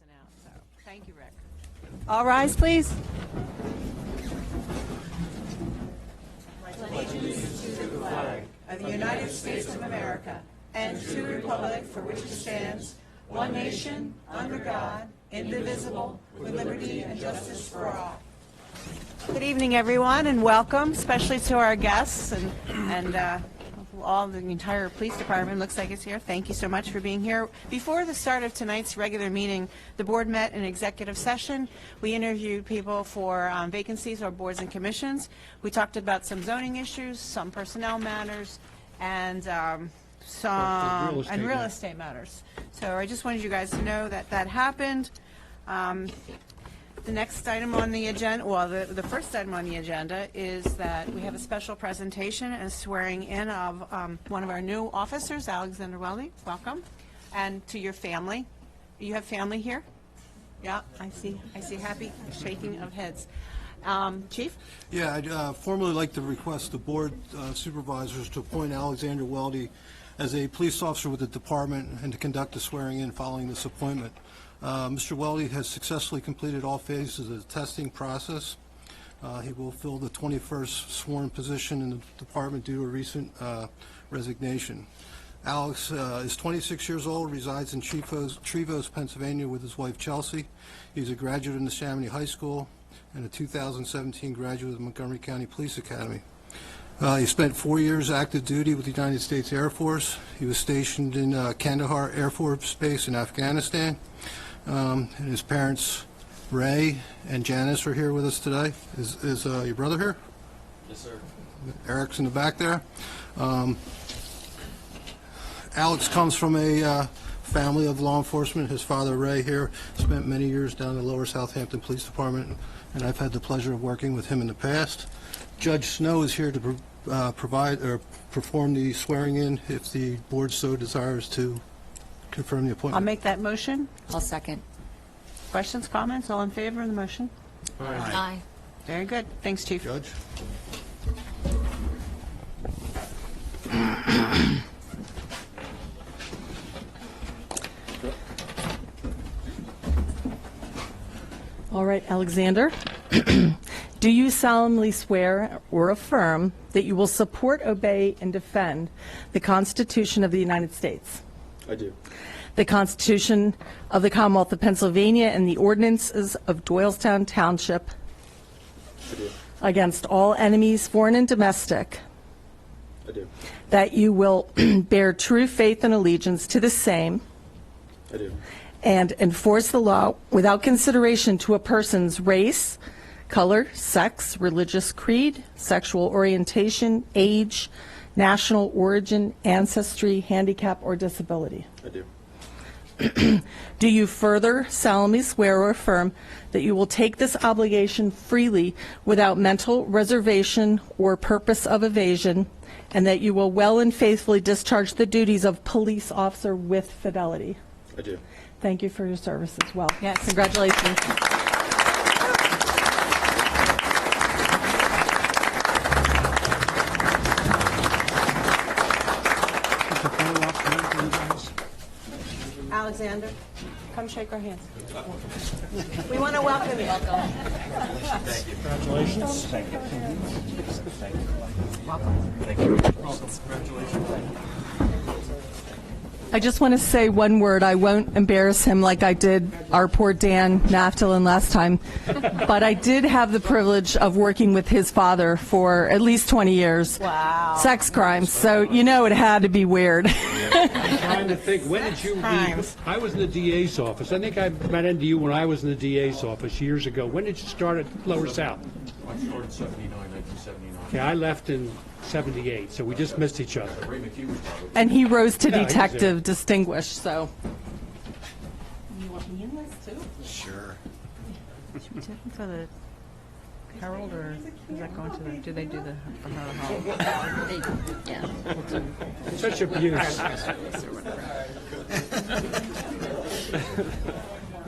missing out. So thank you, Rick. All rise, please. Allegiance to the flag of the United States of America and to the republic for which it stands, one nation, under God, indivisible, with liberty and justice for all. Good evening, everyone, and welcome, especially to our guests and all the entire police department looks like it's here. Thank you so much for being here. Before the start of tonight's regular meeting, the board met in executive session. We interviewed people for vacancies or boards and commissions. We talked about some zoning issues, some personnel matters, and real estate matters. So I just wanted you guys to know that that happened. The next item on the agenda, well, the first item on the agenda is that we have a special presentation and swearing in of one of our new officers, Alexander Weldy. Welcome. And to your family. You have family here? Yeah, I see happy shaking of heads. Chief? Yeah, I'd formally like to request the board supervisors to appoint Alexander Weldy as a police officer with the department and to conduct the swearing in following this appointment. Mr. Weldy has successfully completed all phases of the testing process. He will fill the 21st sworn position in the department due to a recent resignation. Alex is 26 years old, resides in Trevose, Pennsylvania with his wife Chelsea. He's a graduate in the Chamonix High School and a 2017 graduate of the Montgomery County Police Academy. He spent 4 years active duty with the United States Air Force. He was stationed in Kandahar Air Force Base in Afghanistan. And his parents, Ray and Janice, are here with us today. Is your brother here? Yes, sir. Eric's in the back there. Alex comes from a family of law enforcement. His father, Ray, here, spent many years down in the Lower Southampton Police Department, and I've had the pleasure of working with him in the past. Judge Snow is here to perform the swearing-in if the board so desires to confirm the appointment. I'll make that motion. I'll second. Questions, comments? All in favor of the motion? Aye. Very good. Thanks, Chief. Judge? All right, Alexander, do you solemnly swear or affirm that you will support, obey, and defend the Constitution of the United States, I do. the Constitution of the Commonwealth of Pennsylvania, and the ordinances of Doylestown Township I do. against all enemies, foreign and domestic, I do. that you will bear true faith and allegiance to the same I do. and enforce the law without consideration to a person's race, color, sex, religious creed, sexual orientation, age, national origin, ancestry, handicap, or disability. I do. Do you further solemnly swear or affirm that you will take this obligation freely without mental reservation or purpose of evasion, and that you will well and faithfully discharge the duties of police officer with fidelity? I do. Thank you for your service as well. Yes. Congratulations. Alexander, come shake our hands. We want to welcome you. Congratulations. Thank you. I just want to say one word. I won't embarrass him like I did our poor Dan Naftalin last time, but I did have the privilege of working with his father for at least 20 years. Wow. Sex crimes, so you know it had to be weird. I'm trying to think, when did you leave? I was in the DA's office. I think I ran into you when I was in the DA's office years ago. When did you start at Lower South? I started 1979. Okay, I left in 78, so we just missed each other. Ray McHugh was probably. And he rose to Yeah, he's detective distinguished, so. You want me in this too? Sure. Should we take him for the Herald, or is that going to the, do they do the, for her Yeah. Such abuse.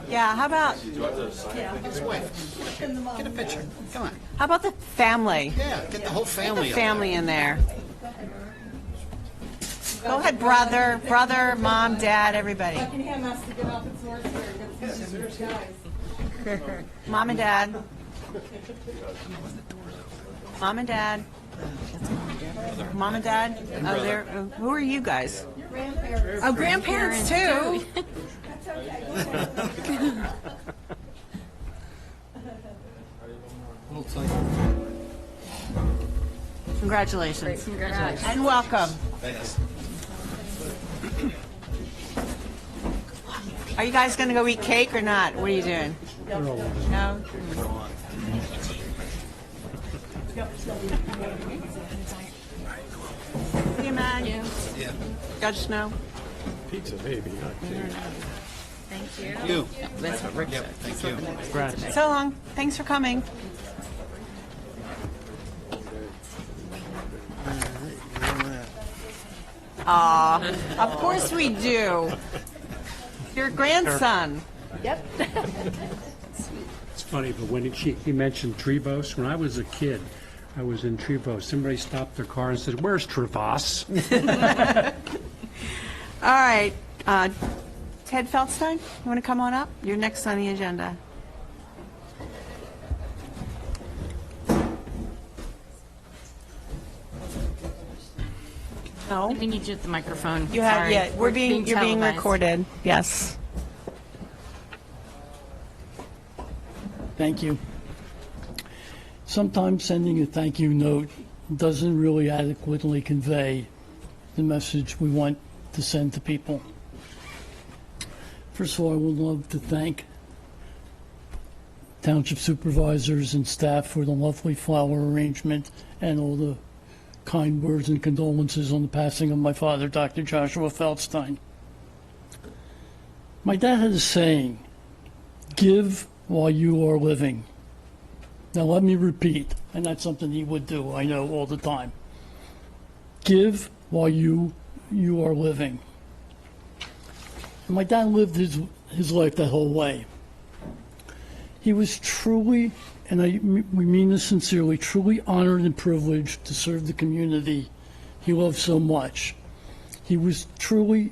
Yeah, how about, His wife. Get a picture. Come on. how about the family? Yeah, get the whole family up. Family in there. Go ahead, brother, mom, dad, everybody. Buckingham has to get up its horse here. Mom and dad. Mom and dad. Mom and dad. Oh, there. Who are you guys? Grandparents. Oh, grandparents too. Congratulations. And welcome. Are you guys going to go eat cake or not? What are you doing? No? Hey, man. Yeah. Judge Snow. Pizza, maybe, not cake. You. That's what Rick said. Thank you. So long. Thanks for coming. Aw, of course we do. Your grandson. It's funny, but when he mentioned Trevose, when I was a kid, I was in Trevose. Somebody stopped their car and said, "Where's Trevose?" All right. Ted Feldstein, you want to come on up? You're next on the agenda. No? We need you at the microphone. You have, Sorry. yeah, you're being televised. recorded. Yes. Thank you. Sometimes sending a thank you note doesn't really adequately convey the message we want to send to people. First of all, I would love to thank Township Supervisors and staff for the lovely flower arrangement and all the kind words and condolences on the passing of my father, Dr. Joshua Feldstein. My dad had a saying, "Give while you are living." Now let me repeat, and that's something he would do, I know, all the time. Give while you are living. And my dad lived his life that whole way. He was truly, and we mean this sincerely, truly honored and privileged to serve the community he loved so much. He was truly,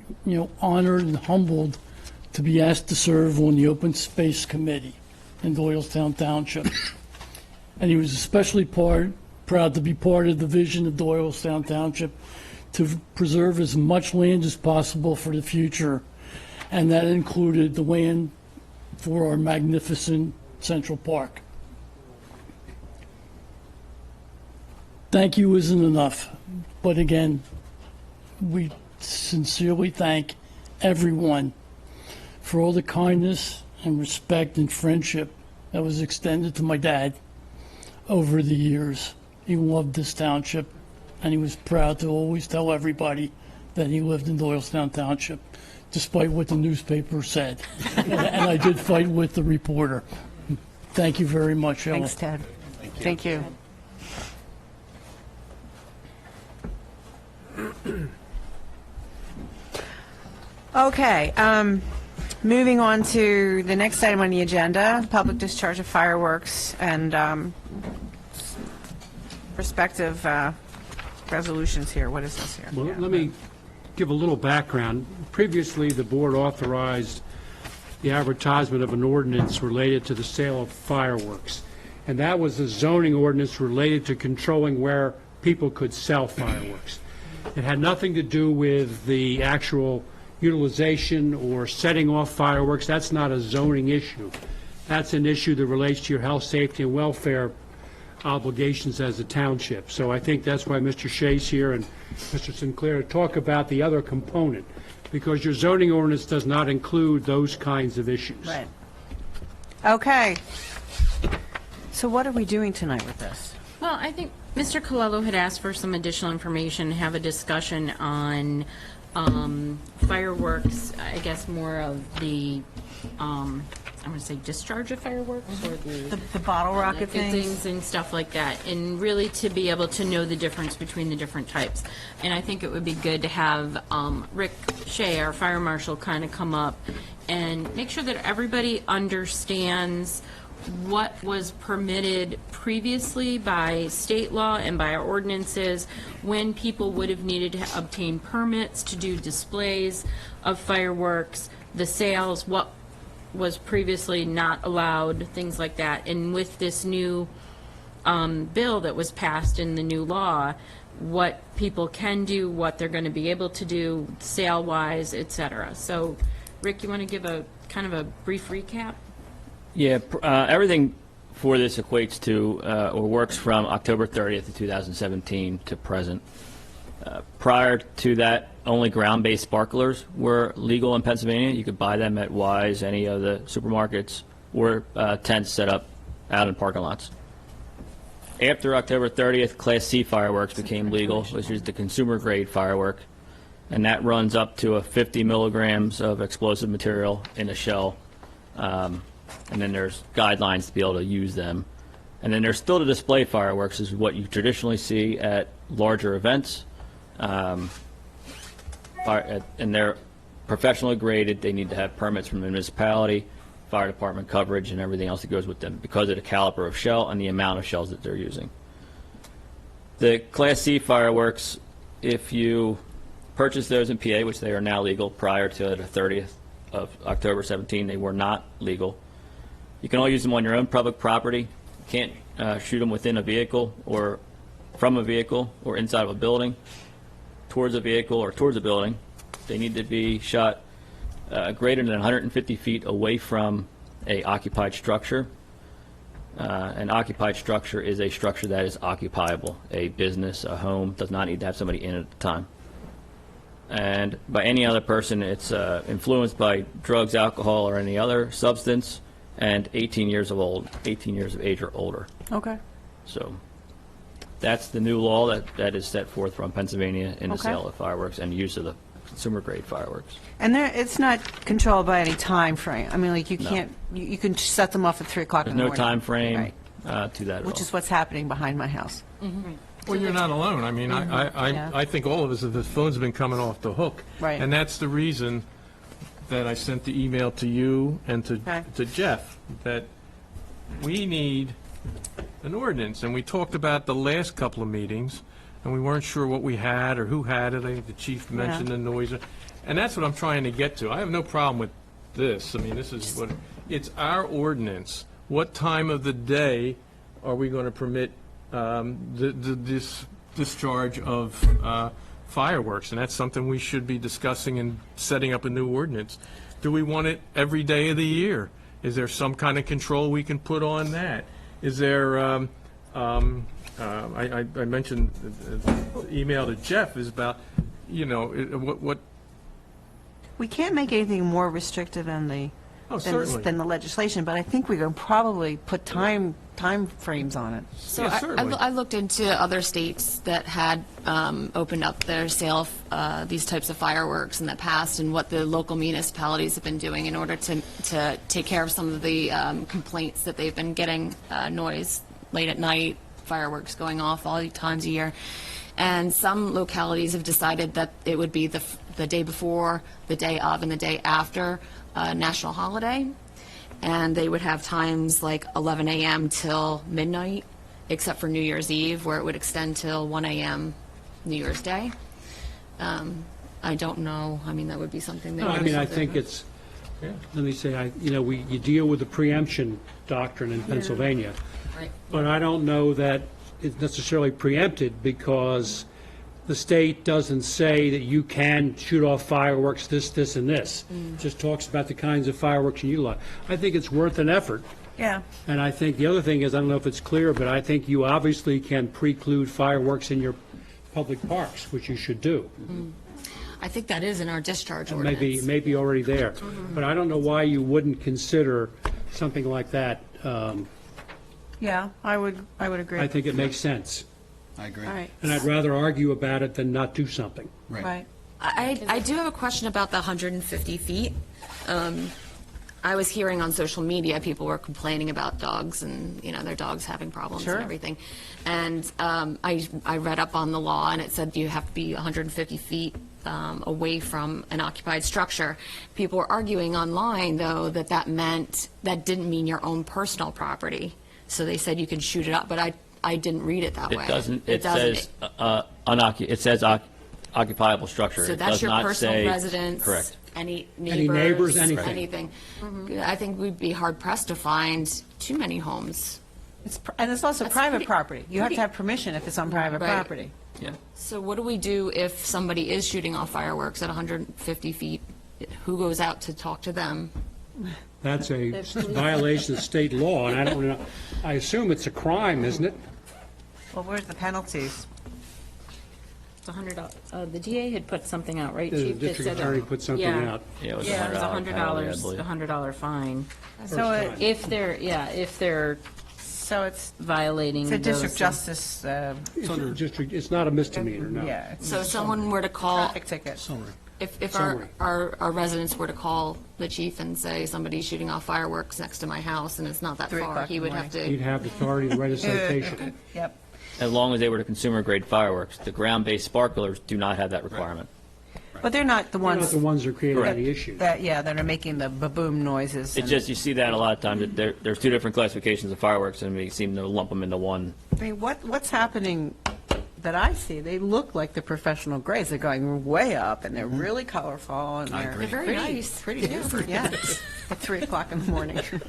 honored and humbled to be asked to serve on the Open Space Committee in Doylestown Township. And he was especially proud to be part of the vision of Doylestown Township to preserve as much land as possible for the future. And that included the land for our magnificent Central Park. Thank you isn't enough, but again, we sincerely thank everyone for all the kindness and respect and friendship that was extended to my dad over the years. He loved this township, and he was proud to always tell everybody that he lived in Doylestown Township, despite what the newspaper said. And I did fight with the reporter. Thank you very much, Ella. Thanks, Ted. Thank you. Okay, moving on to the next item on the agenda, public discharge of fireworks and respective resolutions here. What is this here? Well, Yeah. let me give a little background. Previously, the board authorized the advertisement of an ordinance related to the sale of fireworks. And that was a zoning ordinance related to controlling where people could sell fireworks. It had nothing to do with the actual utilization or setting off fireworks. That's not a zoning issue. That's an issue that relates to your health, safety, and welfare obligations as a township. So I think that's why Mr. Shea's here and Mr. Sinclair to talk about the other component, because your zoning ordinance does not include those kinds of issues. Right. Okay. So what are we doing tonight with this? Well, I think Mr. Colello had asked for some additional information, have a discussion on fireworks, I guess more of the, I'm going to say discharge of fireworks or The bottle rocket things? and stuff like that, and really to be able to know the difference between the different types. And I think it would be good to have Rick Shea, our fire marshal, kind of come up and make sure that everybody understands what was permitted previously by state law and by our ordinances, when people would have needed to obtain permits to do displays of fireworks, the sales, what was previously not allowed, things like that. And with this new bill that was passed in the new law, what people can do, what they're going to be able to do, sale-wise, et cetera. So, Rick, you want to give a kind of a brief recap? Yeah, everything for this equates to or works from October 30th of 2017 to present. Prior to that, only ground-based sparklers were legal in Pennsylvania. You could buy them at Wise, any of the supermarkets, or tents set up out in parking lots. After October 30th, Class C fireworks became legal, which is the consumer-grade firework, and that runs up to 50 milligrams of explosive material in a shell. And then there's guidelines to be able to use them. And then there's still the display fireworks, is what you traditionally see at larger events. And they're professionally graded. They need to have permits from the municipality, fire department coverage, and everything else that goes with them because of the caliber of shell and the amount of shells that they're using. The Class C fireworks, if you purchase those in PA, which they are now legal, prior to the 30th of October 17, they were not legal. You can only use them on your own public property. You can't shoot them within a vehicle or from a vehicle or inside of a building, towards a vehicle or towards a building. They need to be shot greater than 150 feet away from a occupied structure. An occupied structure is a structure that is occupiable. A business, a home, does not need to have somebody in it at the time. And by any other person, it's influenced by drugs, alcohol, or any other substance, and 18 years of age or older. Okay. So that's the new law that is set forth from Pennsylvania in the Okay. sale of fireworks and use of the consumer-grade fireworks. And it's not controlled by any time frame. I mean, like, you No. can't, you can set them off at 3 o'clock There's in the no morning. time frame Right. to that at Which all. is what's happening behind my house. Well, you're not alone. I mean, Yeah. I think all of us, the phone's been coming off the hook. Right. And that's the reason that I sent the email to you and Okay. to Jeff, that we need an ordinance. And we talked about the last couple of meetings, and we weren't sure what we had or who had it. I think the chief mentioned the noise. And that's what I'm trying to get to. I have no problem with this. I mean, this is what, it's our ordinance. What time of the day are we going to permit this discharge of fireworks? And that's something we should be discussing and setting up a new ordinance. Do we want it every day of the year? Is there some kind of control we can put on that? Is there, I mentioned the email to Jeff is about, what. We can't make anything more restrictive than the certainly. than the legislation, but I think we can probably put time frames on it. So Yeah, certainly. I looked into other states that had opened up their sale of these types of fireworks in the past, and what the local municipalities have been doing in order to take care of some of the complaints that they've been getting, noise late at night, fireworks going off all times a year. And some localities have decided that it would be the day before, the day of, and the day after a national holiday. And they would have times like 11 a.m. till midnight, except for New Year's Eve, where it would extend till 1 a.m. New Year's Day. I don't know. I mean, that would be something that. No, I mean, I think it's, let me say, you deal with the preemption doctrine in Pennsylvania. Right. But I don't know that it's necessarily preempted, because the state doesn't say that you can shoot off fireworks, this, and this. It just talks about the kinds of fireworks you utilize. I think it's worth an effort. Yeah. And I think the other thing is, I don't know if it's clear, but I think you obviously can preclude fireworks in your public parks, which you should do. I think that is in our discharge And ordinance. maybe already there. But I don't know why you wouldn't consider something like that. Yeah, I would agree. I think it makes sense. I agree. All right. And I'd rather argue about it than not do something. Right. I do have a question about the 150 feet. I was hearing on social media, people were complaining about dogs and, their dogs having problems Sure. and everything. And I read up on the law, and it said you have to be 150 feet away from an occupied structure. People were arguing online, though, that didn't mean your own personal property. So they said you can shoot it up, but I didn't read it that way. It doesn't, it says, it says occupiable structure. So It that's does your not personal say- residence? Correct. Any neighbors, neighbors? anything. I think we'd be hard pressed to find too many homes. And it's also That's private pretty- property. You have pretty- to have permission if it's on private Right. property. Yeah. So what do we do if somebody is shooting off fireworks at 150 feet? Who goes out to talk to them? That's a violation of state law, and I don't know, I assume it's a crime, isn't it? Well, where's the penalties? It's $100. The DA had put something out, right, The Chief? that district said- attorney put something Yeah. out. Yeah, it was Yeah, it was $100 penalty, I $100, believe. $100 fine. So If they're so it's violating a district those- justice, It's not a misdemeanor, no. yeah, it's So if someone were to call, traffic ticket. if Summary. our residents were to call the chief and say somebody's shooting off fireworks next to my house and it's not that 3 far, o'clock he in the would have He'd to, have the authority to write a citation. Yep. As long as they were to consumer-grade fireworks. The ground-based sparklers do not have that requirement. But they're not the They're not ones the ones who created Correct. any issue. that are making the ba-boom noises. It's and- just, you see that a lot of times, that there's two different classifications of fireworks, and we seem to lump them into one. I mean, what's happening that I see, they look like the professional grades. They're going way up, and they're really colorful, and they're they're very pretty, nice. pretty different, yeah. At 3 o'clock in the morning. every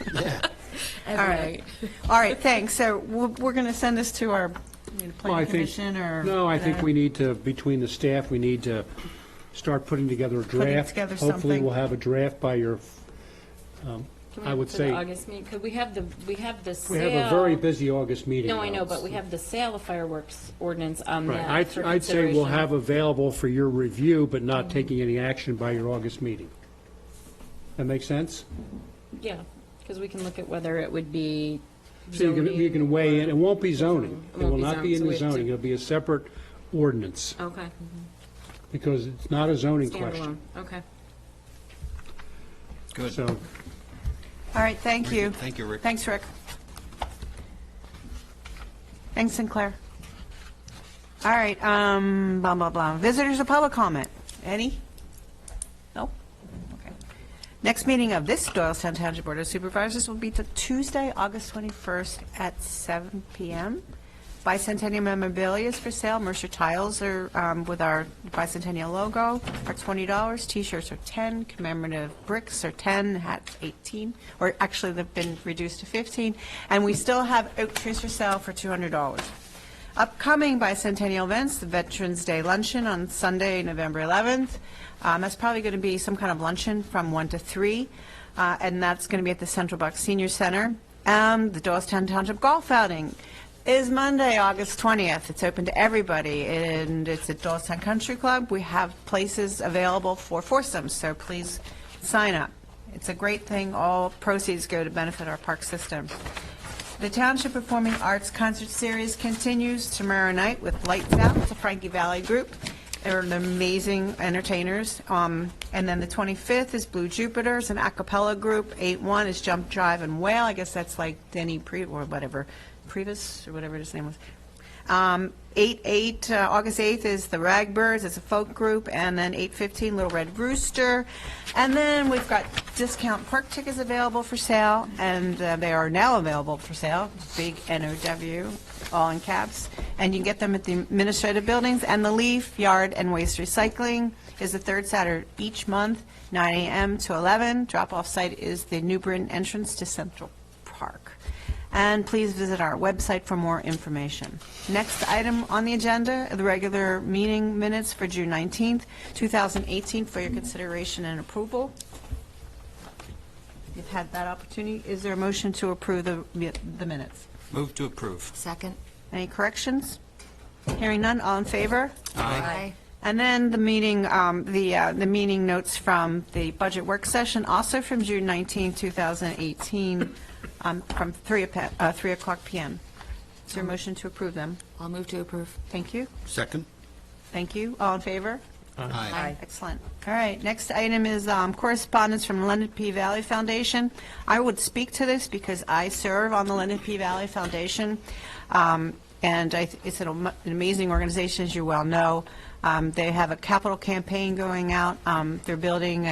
All right. night. All right, thanks. So we're going to send this to our Well, I planning think- commission, or? No, I think we need to, between the staff, we need to start putting together a draft. together Hopefully, something. we'll have a draft by your, Can we I would for the say- August meeting, could we have the sale? we have a very busy August meeting. No, I know, though. but we have the sale of fireworks ordinance on Right, that for I'd say we'll consideration. have available for your review, but Mm-hmm. not taking any action by your August meeting. That make sense? Yeah, because we can look at whether it would be So you can weigh in, it won't be zoning. It It won't will be not be in zoned, so the we have to- zoning, it'll be a separate ordinance, Okay, because it's not a zoning standalone, question. okay. So, All right, thank you. Thank you, Rick. Thanks, Rick. Thanks, Sinclair. All right, blah, blah, blah. Visitors or public comment? Any? No? Okay. Next meeting of this Doylestown Township Board of Supervisors will be to Tuesday, August 21st at 7 p.m. Bicentennial memorabilia is for sale. Mercer tiles are with our bicentennial logo are $20. T-shirts are 10. Commemorative bricks are 10. Hats 18. Or actually, they've been reduced to 15. And we still have oak trees for sale for $200. Upcoming bicentennial events: the Veterans Day Luncheon on Sunday, November 11th. That's probably going to be some kind of luncheon from 1 to 3, and that's going to be at the Central Bucks Senior Center. The Doylestown Township Golf Outing is Monday, August 20th. It's open to everybody, and it's at Doylestown Country Club. We have places available for foursomes, so please sign up. It's a great thing. All proceeds go to benefit our park system. The Township Performing Arts Concert Series continues tomorrow night with Lights Out. It's a Frankie Valley group. They're amazing entertainers. And then the 25th is Blue Jupiters, an a cappella group. 8-1 is Jump, Drive, and Wail. I guess that's like Denny or whatever, Previs, or whatever his name was. 8-8, August 8th is the Ragbirds. It's a folk group. And then 8-15, Little Red Rooster. And then we've got discount park tickets available for sale, and they are now available for sale. Big NOW, all in caps. And you can get them at the administrative buildings. And the Leaf, Yard, and Waste Recycling is the third Saturday each month, 9 a.m. to 11. Drop-off site is the New Britain entrance to Central Park. And please visit our website for more information. Next item on the agenda, the regular meeting minutes for June 19th, 2018, for your consideration and approval. You've had that opportunity. Is there a motion to approve the minutes? Move to approve. Second. Any corrections? Hearing none, all in favor? Aye. And then the meeting, the meeting notes from the budget work session, also from June 19, 2018, from 3 o'clock p.m. Is there a motion to approve them? I'll move to approve. Thank you. Second? Thank you. All in favor? Aye. Excellent. All right, next item is correspondence from the Leonard P. Valley Foundation. I would speak to this because I serve on the Leonard P. Valley Foundation. And it's an amazing organization, as you well know. They have a capital campaign going out. They're building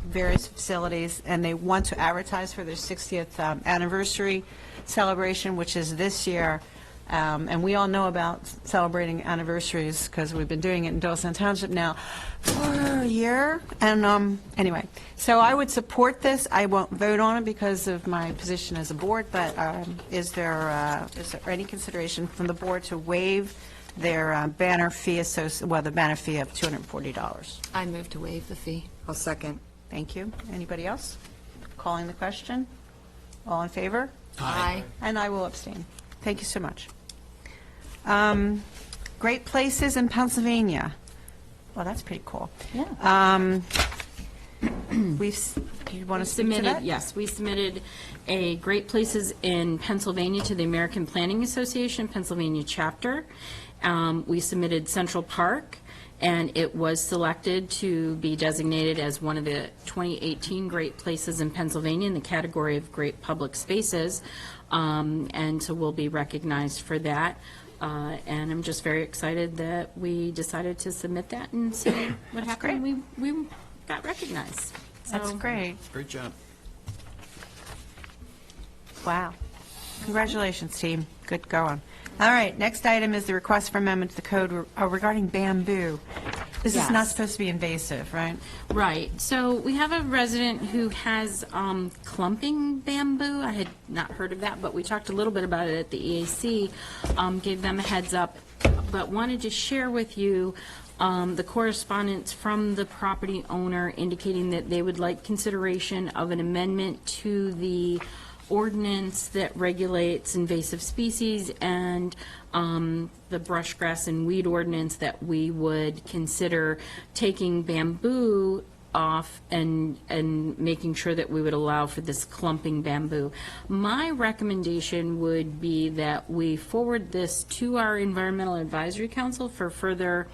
various facilities, and they want to advertise for their 60th anniversary celebration, which is this year. And we all know about celebrating anniversaries because we've been doing it in Doylestown Township now for a year. And anyway, so I would support this. I won't vote on it because of my position as a board, but is there any consideration from the board to waive their banner fee, the banner fee of $240? I move to waive the fee. I'll second. Thank you. Anybody else? Calling the question? All in favor? Aye. And I will abstain. Thank you so much. Great Places in Pennsylvania. Well, that's pretty cool. Yeah. You want to speak to that? Yes, we submitted a Great Places in Pennsylvania to the American Planning Association Pennsylvania chapter. We submitted Central Park, and it was selected to be designated as one of the 2018 Great Places in Pennsylvania in the category of Great Public Spaces, and so we'll be recognized for that. And I'm just very excited that we decided to submit that and see what happened. We got recognized. That's So- great. Great job. Wow. Congratulations, team. Good going. All right, next item is the request for amendment to the code regarding bamboo. This is not Yes. supposed to be invasive, right? Right. So we have a resident who has clumping bamboo. I had not heard of that, but we talked a little bit about it at the EAC, gave them a heads up, but wanted to share with you the correspondence from the property owner indicating that they would like consideration of an amendment to the ordinance that regulates invasive species and the brush, grass, and weed ordinance, that we would consider taking bamboo off and making sure that we would allow for this clumping bamboo. My recommendation would be that we forward this to our Environmental Advisory Council for further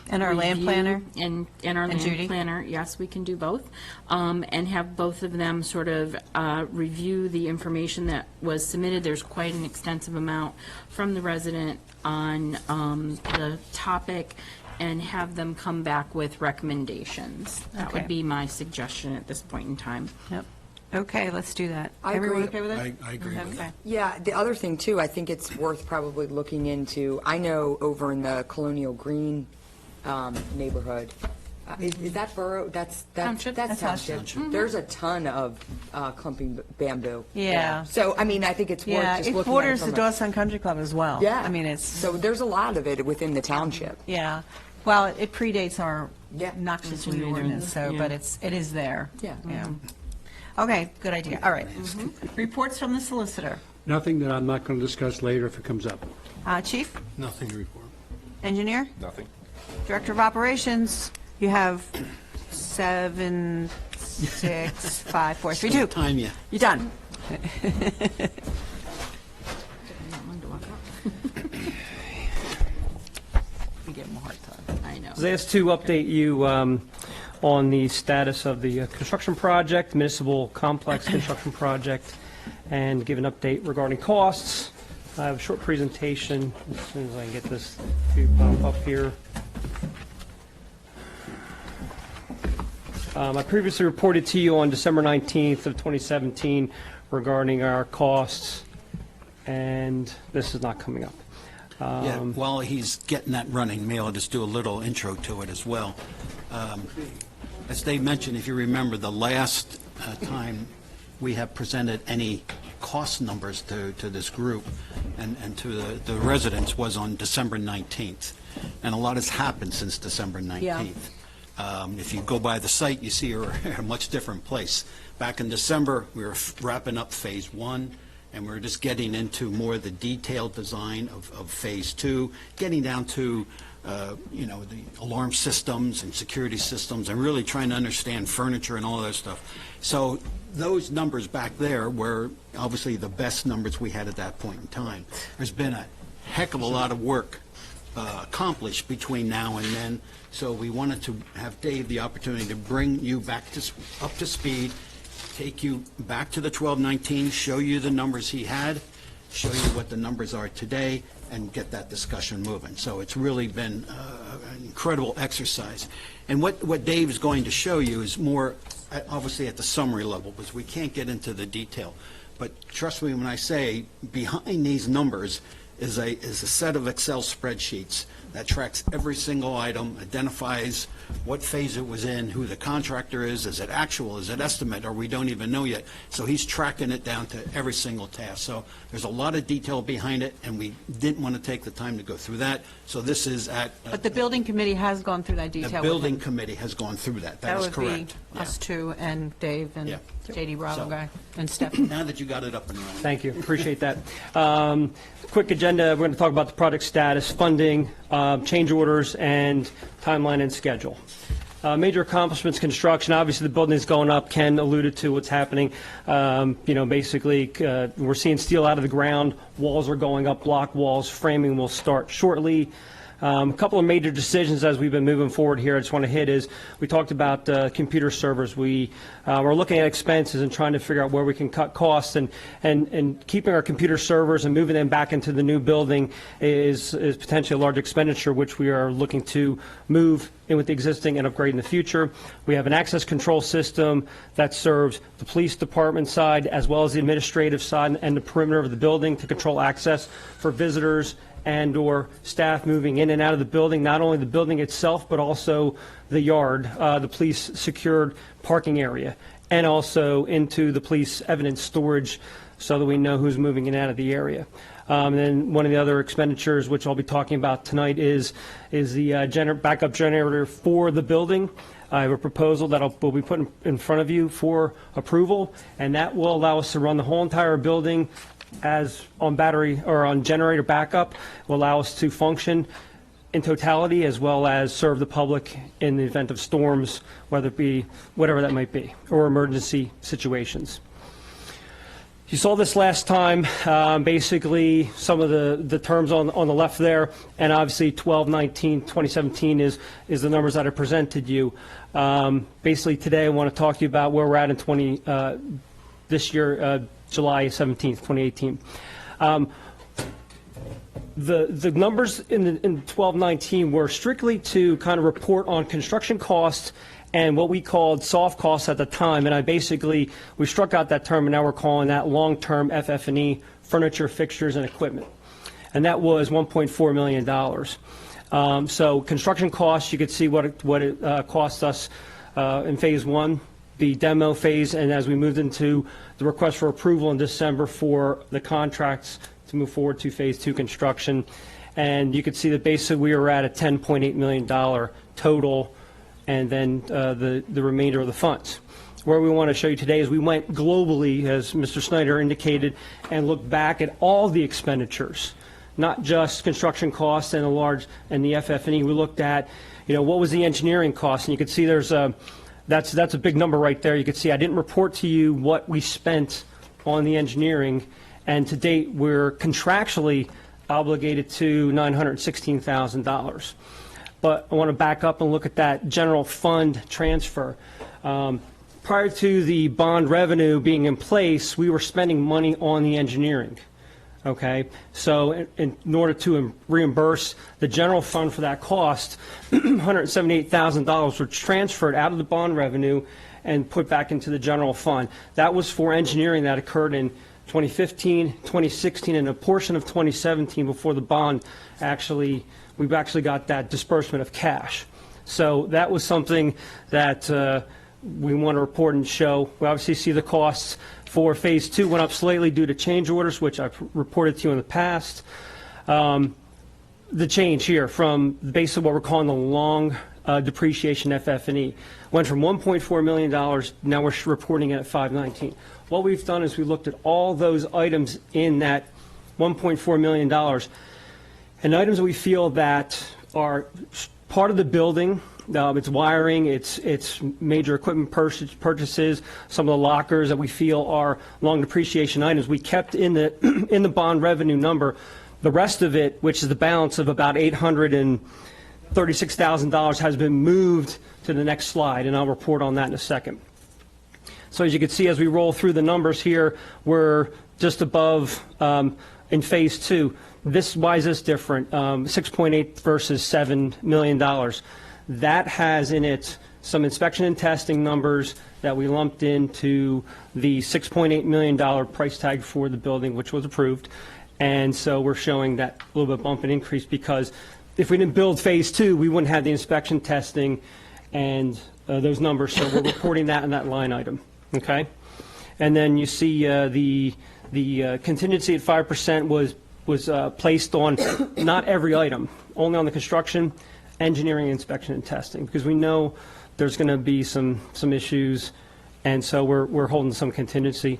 And our land review. planner? And our And Judy? land planner, yes, we can do both, and have both of them sort of review the information that was submitted. There's quite an extensive amount from the resident on the topic, and have them come back with recommendations. That would Okay. be my suggestion at this point in time. Yep. Okay, let's do that. I Everyone agree. okay with it? I agree with Okay. Yeah, the other thing too, I think it's worth probably looking into, I know over in the Colonial Green neighborhood, is that borough, that's Township. That's That's township. There's a ton of clumping bamboo. Yeah. So, I mean, I think it's worth Yeah, just it looking at it borders the from a- Doylestown Country Club as well. Yeah. I mean, it's, So there's a lot of it within the township. yeah. Well, it predates our Yeah. noxious Continue weed doing ordinance, this, so, yeah. but it is there. Yeah. Okay, good idea. All right. Reports from the solicitor. Nothing that I'm not going to discuss later if it comes up. Chief? Nothing to report. Engineer? Nothing. Director of Operations, you have 7, 6, 5, 4, 3, 2. Time you. You're done. We give him a hard time. I know. I was asked to update you on the status of the construction project, municipal complex construction project, and give an update regarding costs. I have a short presentation as soon as I can get this to pop up here. I previously reported to you on December 19th of 2017 regarding our costs, and this is not coming up. Yeah, while he's getting that running, may I just do a little intro to it as well. As Dave mentioned, if you remember, the last time we have presented any cost numbers to this group and to the residents was on December 19th. And a lot has happened since December 19th. If you go by the site, you see we're in a much different place. Back in December, we were wrapping up Phase 1, and we were just getting into more of the detailed design of Phase 2, getting down to the alarm systems and security systems, and really trying to understand furniture and all that stuff. So those numbers back there were obviously the best numbers we had at that point in time. There's been a heck of a lot of work accomplished between now and then, so we wanted to have Dave the opportunity to bring you back up to speed, take you back to the 1219, show you the numbers he had, show you what the numbers are today, and get that discussion moving. So it's really been an incredible exercise. And what Dave is going to show you is more, obviously, at the summary level, because we can't get into the detail. But trust me when I say behind these numbers is a set of Excel spreadsheets that tracks every single item, identifies what phase it was in, who the contractor is it actual, is it estimate, or we don't even know yet. So he's tracking it down to every single task. So there's a lot of detail behind it, and we didn't want to take the time to go through that. So this is at, But the building committee has gone through that the detail. building with him. committee has gone through that. That That is would be correct. Yeah. us two and Dave and Yeah. J.D. Bravo So- guy and Stephanie. Now that you got it up and running. Thank you, appreciate that. Quick agenda, we're going to talk about the project status, funding, change orders, and timeline and schedule. Major accomplishments, construction, obviously the building is going up. Ken alluded to what's happening. Basically, we're seeing steel out of the ground, walls are going up, block walls, framing will start shortly. A couple of major decisions as we've been moving forward here I just want to hit is we talked about computer servers. We are looking at expenses and trying to figure out where we can cut costs, and keeping our computer servers and moving them back into the new building is potentially a large expenditure, which we are looking to move in with the existing and upgrade in the future. We have an access control system that serves the police department side as well as the administrative side and the perimeter of the building to control access for visitors and/or staff moving in and out of the building, not only the building itself, but also the yard, the police secured parking area, and also into the police evidence storage so that we know who's moving in and out of the area. And then one of the other expenditures, which I'll be talking about tonight, is the backup generator for the building. I have a proposal that we'll be putting in front of you for approval, and that will allow us to run the whole entire building as on battery or on generator backup, will allow us to function in totality as well as serve the public in the event of storms, whether it be whatever that might be, or emergency situations. You saw this last time, basically some of the terms on the left there, and obviously 12/19/2017 is the numbers that I presented you. Basically today I want to talk to you about where we're at in this year, July 17th, 2018. The numbers in 12/19 were strictly to kind of report on construction costs and what we called soft costs at the time. And we struck out that term, and now we're calling that long-term FF&E, furniture, fixtures, and equipment. And that was $1.4 million. So construction costs, you could see what it cost us in phase one, the demo phase, and as we moved into the request for approval in December for the contracts to move forward to phase two construction. And you could see that basically we were at a $10.8 million total, and then the remainder of the funds. Where we want to show you today is we went globally, as Mr. Snyder indicated, and looked back at all the expenditures, not just construction costs and the FF&E. We looked at, what was the engineering cost, and you could see that's a big number right there. You can see I didn't report to you what we spent on the engineering, and to date we're contractually obligated to $916,000. But I want to back up and look at that general fund transfer. Prior to the bond revenue being in place, we were spending money on the engineering. Okay, so in order to reimburse the general fund for that cost, $178,000 were transferred out of the bond revenue and put back into the general fund. That was for engineering that occurred in 2015, 2016, and a portion of 2017 before the bond we've actually got that disbursement of cash. So that was something that we want to report and show. We obviously see the costs for phase two went up slightly due to change orders, which I've reported to you in the past. The change here from basically what we're calling the long depreciation FF&E went from $1.4 million, now we're reporting it at $519. What we've done is we looked at all those items in that $1.4 million and items that we feel that are part of the building. It's wiring, it's major equipment purchases, some of the lockers that we feel are long depreciation items. We kept in the bond revenue number. The rest of it, which is the balance of about $836,000, has been moved to the next slide, and I'll report on that in a second. So as you can see, as we roll through the numbers here, we're just above in phase two. why is this different? 6.8 versus $7 million. That has in it some inspection and testing numbers that we lumped into the $6.8 million price tag for the building, which was approved. And so we're showing that little bit bump and increase because if we didn't build phase 2, we wouldn't have the inspection testing and those numbers. So we're reporting that in that line item. Okay? And then you see the contingency at 5% was placed on not every item, only on the construction, engineering, inspection, and testing, because we know there's going to be some issues, and so we're holding some contingency.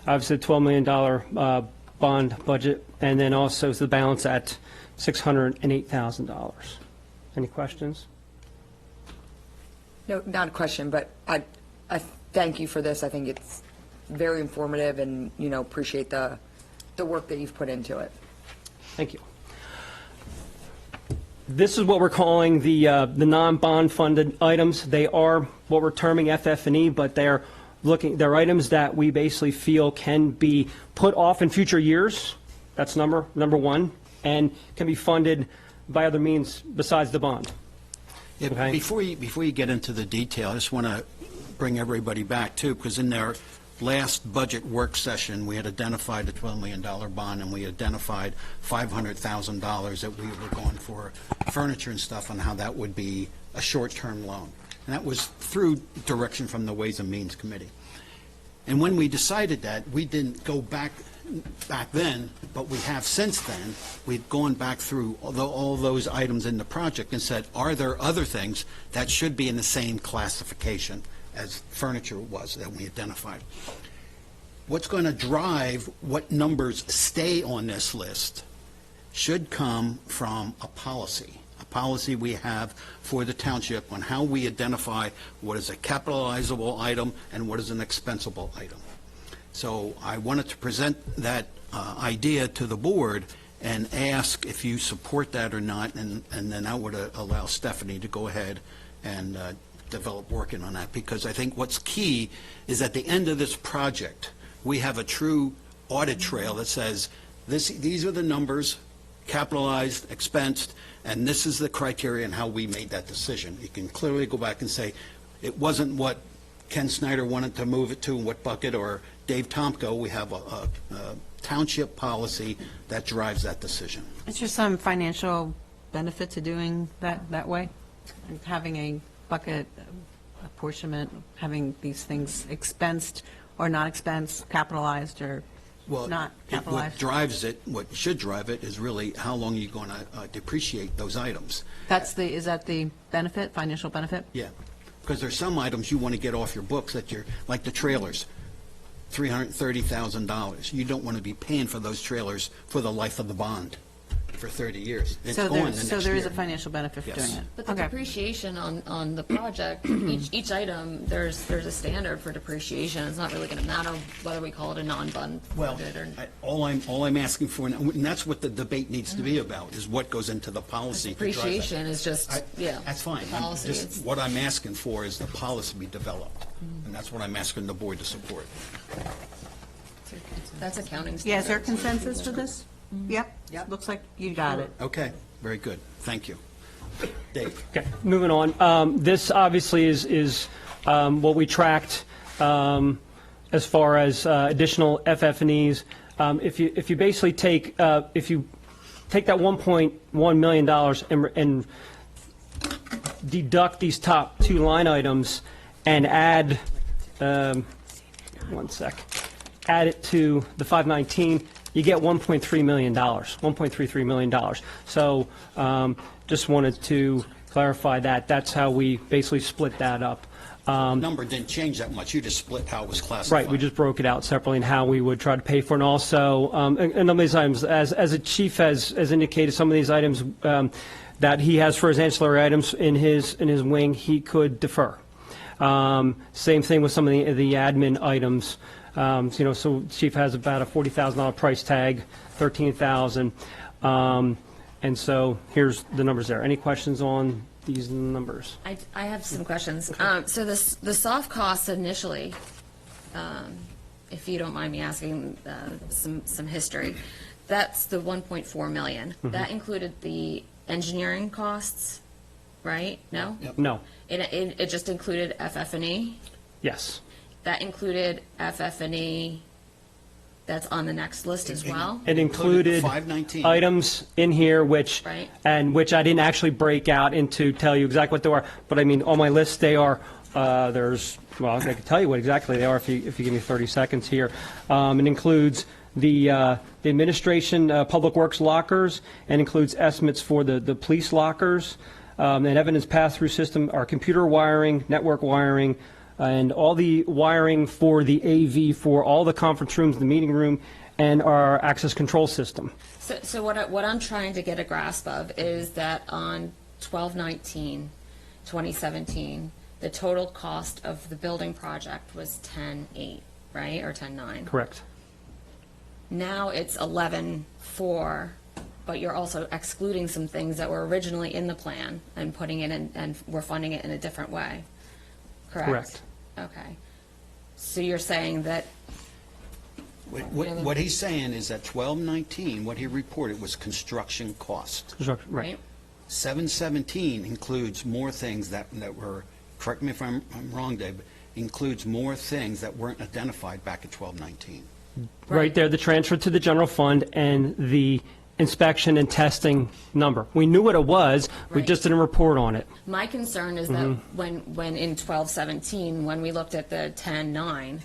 Obviously, $12 million bond budget, and then also the balance at $608,000. Any questions? No, not a question, but I thank you for this. I think it's very informative and, appreciate the work that you've put into it. Thank you. This is what we're calling the non-bond funded items. They are what we're terming FF&E, but they're items that we basically feel can be put off in future years. That's number one, and can be funded by other means besides the bond. Yeah, Okay. Before you get into the detail, I just want to bring everybody back, too, because in their last budget work session, we had identified a $12 million bond, and we identified $500,000 that we were going for furniture and stuff, on how that would be a short-term loan. And that was through direction from the Ways and Means Committee. And when we decided that, we didn't go back then, but we have since then. We've gone back through all those items in the project and said, are there other things that should be in the same classification as furniture was that we identified? What's going to drive what numbers stay on this list should come from a policy we have for the township on how we identify what is a capitalizable item and what is an expensable item. So I wanted to present that idea to the board and ask if you support that or not, and then I would allow Stephanie to go ahead and develop working on that, because I think what's key is at the end of this project, we have a true audit trail that says these are the numbers, capitalized, expensed, and this is the criteria and how we made that decision. You can clearly go back and say, it wasn't what Ken Snyder wanted to move it to, in what bucket, or Dave Tomko. We have a township policy that drives that decision. Is there some financial benefit to doing that way? Having a bucket apportionment, having these things expensed or not expensed, capitalized or not What capitalized? drives it, what should drive it, is really how long you're going to depreciate those items. Is that the benefit, financial benefit? Yeah, because there's some items you want to get off your books that you're, like the trailers, $330,000. You don't want to be paying for those trailers for the life of the bond for 30 years. It's So going there, the next so there is a year. financial benefit for Yes. doing it? But the Okay. depreciation on the project, each item, there's a standard for depreciation. It's not really going to matter whether we call it a non-bond Well, budget or. all I'm asking for, and that's what the debate needs to be about, is what goes into the policy to drive that. Depreciation is just, yeah. That's fine. the policy. It's- What I'm asking for is the policy be developed, and that's what I'm asking the board to support. That's accounting standards. Yeah, is there consensus for this? Yep. Looks like you got it. Okay, very good. Thank you. Dave? Okay, moving on. This obviously is what we tracked as far as additional FF&Es. If you basically take that $1.1 million and deduct these top two line items and add, add it to the 519, you get $1.3 million, $1.33 million. So just wanted to clarify that. That's how we basically split that up. Number didn't change that much. You just split how it was classified. Right, we just broke it out separately and how we would try to pay for it. And also, and some of these items, as the chief has indicated, some of these items that he has for his ancillary items in his wing, he could defer. Same thing with some of the admin items. So chief has about a $40,000 price tag, $13,000. And so here's the numbers there. Any questions on these numbers? I have some questions. So the soft costs initially, if you don't mind me asking some history, that's the 1.4 million. That included the engineering costs, right? No? No, It just included FF&E? yes. That included FF&E that's on the next list as well? It included 519. items in here which, Right. and which I didn't actually break out into tell you exactly what they are, but I mean, on my list, they are, well, I can tell you what exactly they are if you give me 30 seconds here. It includes the administration, public works lockers, and includes estimates for the police lockers, and evidence pass-through system, our computer wiring, network wiring, and all the wiring for the AV for all the conference rooms, the meeting room, and our access control system. So what I'm trying to get a grasp of is that on 12/19/2017, the total cost of the building project was 10.8, right, or 10.9? Correct. Now it's 11.4, but you're also excluding some things that were originally in the plan and putting it in, and we're funding it in a different way, correct? Correct. Okay. So you're saying that, What he's saying is that 1219, what he reported was construction cost. Construction, right. right? 717 includes more things that were, correct me if I'm wrong, Dave, but includes more things that weren't identified back at 1219. Right there, the transfer to the general fund and the inspection and testing number. We knew what it was, we Right. just didn't report on it. My concern is that when in 12/17, when we looked at the 10.9,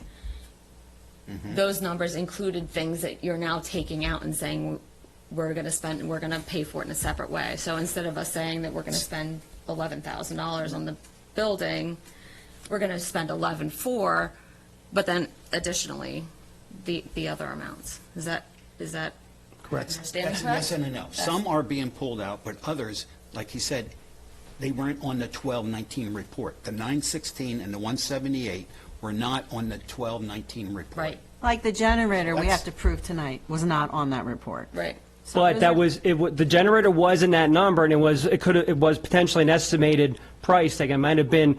those numbers included things that you're now taking out and saying we're going to pay for it in a separate way. So instead of us saying that we're going to spend $11,000 on the building, we're going to spend 11.4, but then additionally, the other amounts. Is that Correct. understanding That's a correct? yes and a no. Some are being pulled out, but others, like he said, they weren't on the 1219 report. The 916 and the 178 were not on the 1219 report. Right, Like the generator we That's- have to prove tonight was not on that report. right. But that was, the generator was in that number, and it was potentially an estimated price. Like it might have been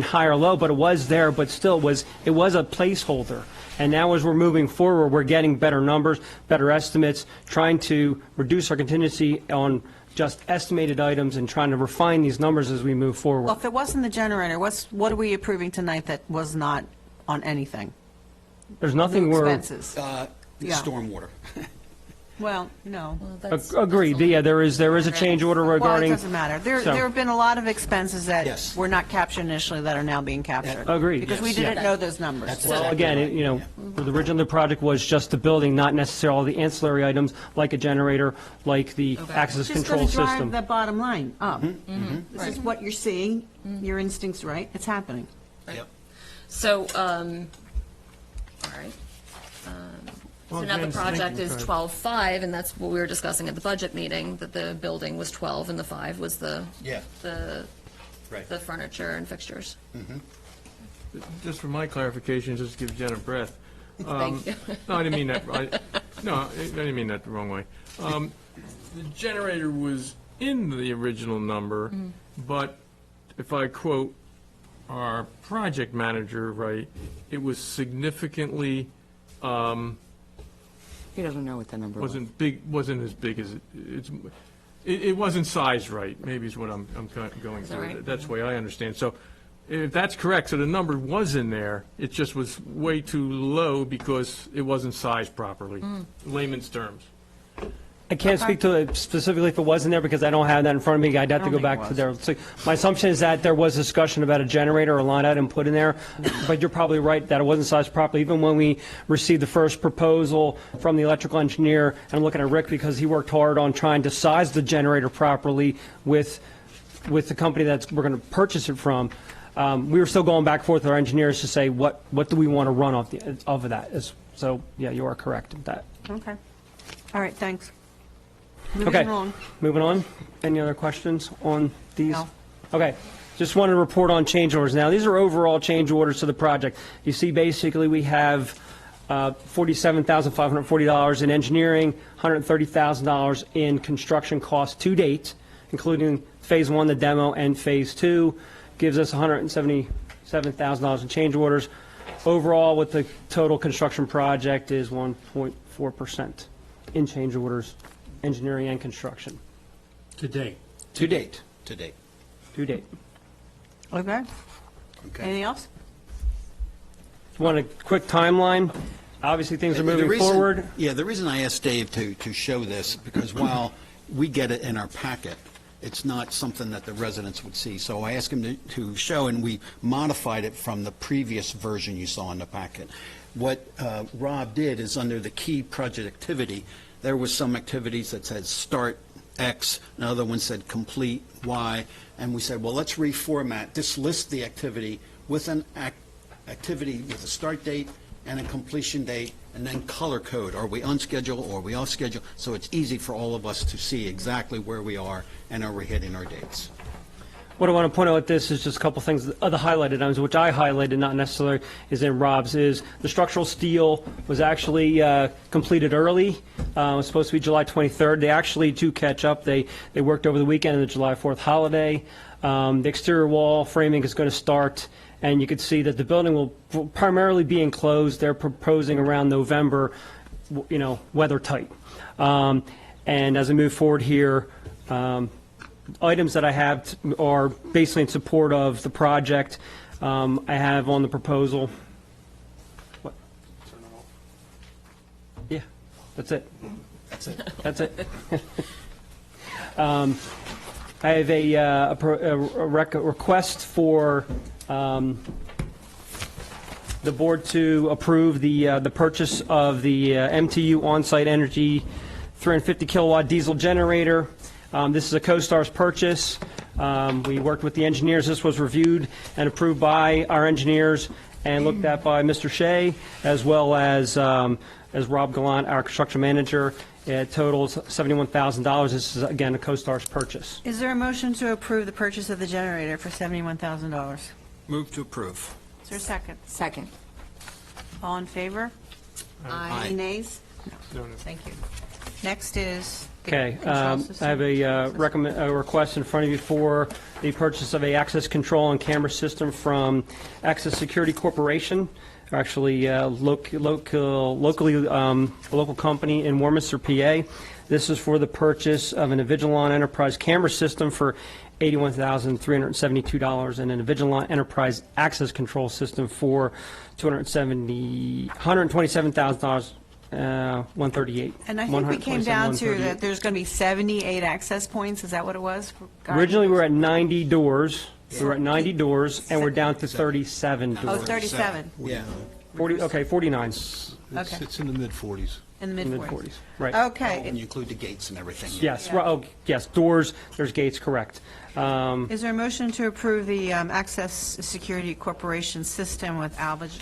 high or low, but it was there, but still it was a placeholder. And now as we're moving forward, we're getting better numbers, better estimates, trying to reduce our contingency on just estimated items and trying to refine these numbers as we move forward. Well, if it wasn't the generator, what are we approving tonight that was not on anything? There's nothing New we're. expenses. Yeah. Stormwater. Well, no. Well, that's- Agreed, yeah, there is a change order Well, it regarding. doesn't matter. There So- have been a lot of expenses that Yes. were not captured initially that are now being captured. Agreed. Because we Yes. didn't know those numbers. That's Well, exactly again, right. the original project was just the building, not necessarily all the ancillary items like a generator, like the access Just control going to drive system. the bottom line up. Mm-hmm. This is what you're seeing. Your instinct's right. It's happening. Yep. So, all right. So Well, now the Jane's project thinking, is 12.5, and that's what we were discussing at the budget meeting, that the building was 12 and the 5 was the Right. furniture and fixtures. Just for my clarification, just to give Jen a breath. Thank you. No, I didn't mean that, I didn't mean that the wrong way. The generator was in the original number, but if I quote our project manager right, it was significantly, He doesn't know what the number was. wasn't as big as, it wasn't sized right, maybe is what I'm going that through. right? That's the way I understand. So if that's correct, so the number was in there, it just was way too low because it wasn't sized properly, layman's terms. I can't speak to it specifically if it wasn't there because I don't have that in front of me. I'd have to go think back it to was. there. So my assumption is that there was discussion about a generator or a line item put in there, but you're probably right that it wasn't sized properly. Even when we received the first proposal from the electrical engineer, and I'm looking at Rick because he worked hard on trying to size the generator properly with the company that we're going to purchase it from. We were still going back and forth with our engineers to say what do we want to run off of that. So yeah, you are correct with that. Okay. All right, thanks. Okay, Moving along. moving on. Any other questions on these? No. Okay, just wanted to report on change orders. Now, these are overall change orders to the project. You see, basically, we have $47,540 in engineering, $130,000 in construction costs to date, including Phase 1, the demo, and Phase 2, gives us $177,000 in change orders. Overall, with the total construction project is 1.4%. in change orders, engineering and construction. To date. To date. To date. To date. Okay. Okay. Anything else? Want a quick timeline? Obviously, things are The moving reason- forward. Yeah, the reason I asked Dave to show this, because while we get it in our packet, it's not something that the residents would see. So I asked him to show, and we modified it from the previous version you saw in the packet. What Rob did is under the key project activity, there was some activities that said start X, another one said complete Y, and we said, well, let's reformat. This lists the activity with an activity with a start date and a completion date, and then color code. Are we on schedule or are we off schedule? So it's easy for all of us to see exactly where we are and are we hitting our dates. What I want to point out with this is just a couple things, the highlighted items, which I highlighted, not necessarily is in Rob's, is the structural steel was actually completed early. It was supposed to be July 23rd. They actually, to catch up, they worked over the weekend and the July 4th holiday. The exterior wall framing is going to start, and you can see that the building will primarily be enclosed. They're proposing around November, weather tight. And as we move forward here, items that I have are basically in support of the project. I have on the proposal. What? Yeah, that's it. That's it. I have a request for the board to approve the purchase of the MTU on-site energy 350 kilowatt diesel generator. This is a CoStar's purchase. We worked with the engineers. This was reviewed and approved by our engineers and looked at by Mr. Shea, as well as Rob Gallant, our construction manager. It totals $71,000. This is, again, a CoStar's purchase. Is there a motion to approve the purchase of the generator for $71,000? Move to approve. Is there a second? Second. All in favor? Aye. Any nays? No, no. Thank you. Next is the Okay, control I system. have a request in front of you for the purchase of a access control and camera system from Access Security Corporation, actually a local company in Warminster, PA. This is for the purchase of an Avigilon Enterprise camera system for $81,372 and an Avigilon Enterprise access control system for $127,000. 138. And I think we came down to that there's going to be 78 access points. Is that what it was? Originally, we were at 90 doors. We were at 90 doors, and we're down to 37 doors. Oh, 37 Yeah. 49. Okay. It's in the mid-40s. in the Mid-40s, mid-40s. right. Okay. When you include the gates and everything. Yes, yes, doors, there's gates, correct. Is there a motion to approve the Access Security Corporation system with Avigilon?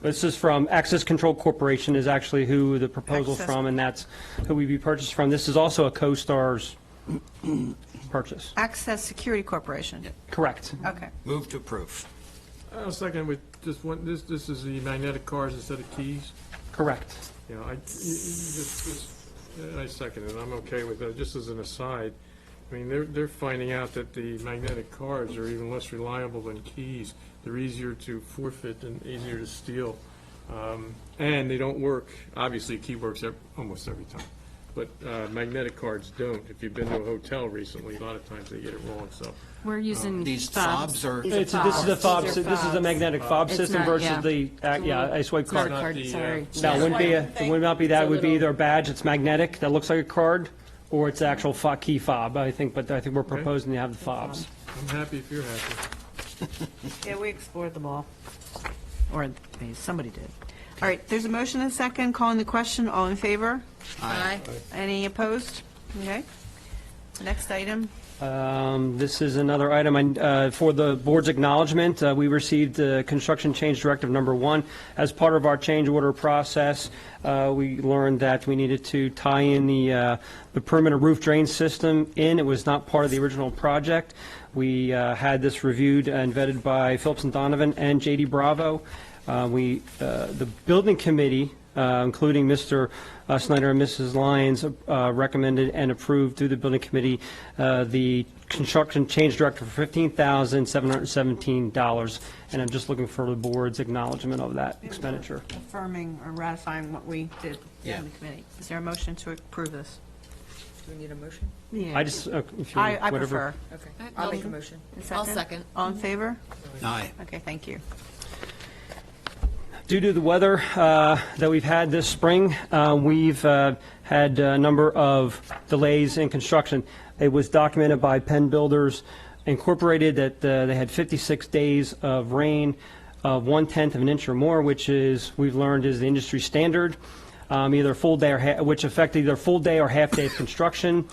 This is from Access Control Corporation is actually who the proposal's Access- from, and that's who we be purchased from. This is also a CoStar's purchase. Access Security Corporation? Correct. Okay. Move to approve. I'll second with just one, this is the magnetic cars instead of keys. Correct. Yeah, I second it, I'm okay with that. Just as an aside, I mean, they're finding out that the magnetic cards are even less reliable than keys. They're easier to forfeit and easier to steal. And they don't work, obviously, a key works almost every time. But magnetic cards don't. If you've been to a hotel recently, a lot of times they get it wrong, so. We're using These fobs. fobs are, This is the fob, this is the magnetic fob It's system not- versus yeah. the, a swipe It's not card. a card, the, sorry. No, it would not be that. It would be either a badge that's magnetic, that looks like a card, or it's actual key fob, I think, but I think we're proposing to have the fobs. I'm happy if you're happy. Yeah, we explored them all. Or somebody did. All right, there's a motion and a second. Calling the question. All in favor? Aye. Any opposed? Okay. Next item. This is another item for the board's acknowledgement. We received Construction Change Directive Number 1. As part of our change order process, we learned that we needed to tie in the perimeter roof drain system in. It was not part of the original project. We had this reviewed and vetted by Phillips and Donovan and J.D. Bravo. The building committee, including Mr. Snyder and Mrs. Lyons recommended and approved through the building committee the construction change director for $15,717, and I'm just looking for the board's acknowledgement of that expenditure. Affirming or ratifying what we did Yeah. in the committee. Is there a motion to approve this? Do we need a motion? Yeah. I just, if you, I whatever. prefer. Okay, I'll make a motion. I'll second. All in favor? Aye. Okay, thank you. Due to the weather that we've had this spring, we've had a number of delays in construction. It was documented by Penn Builders Incorporated that they had 56 days of rain of 1/10 of an inch or more, which is, we've learned, is the industry standard, either full day or which affected either full day or half day of construction.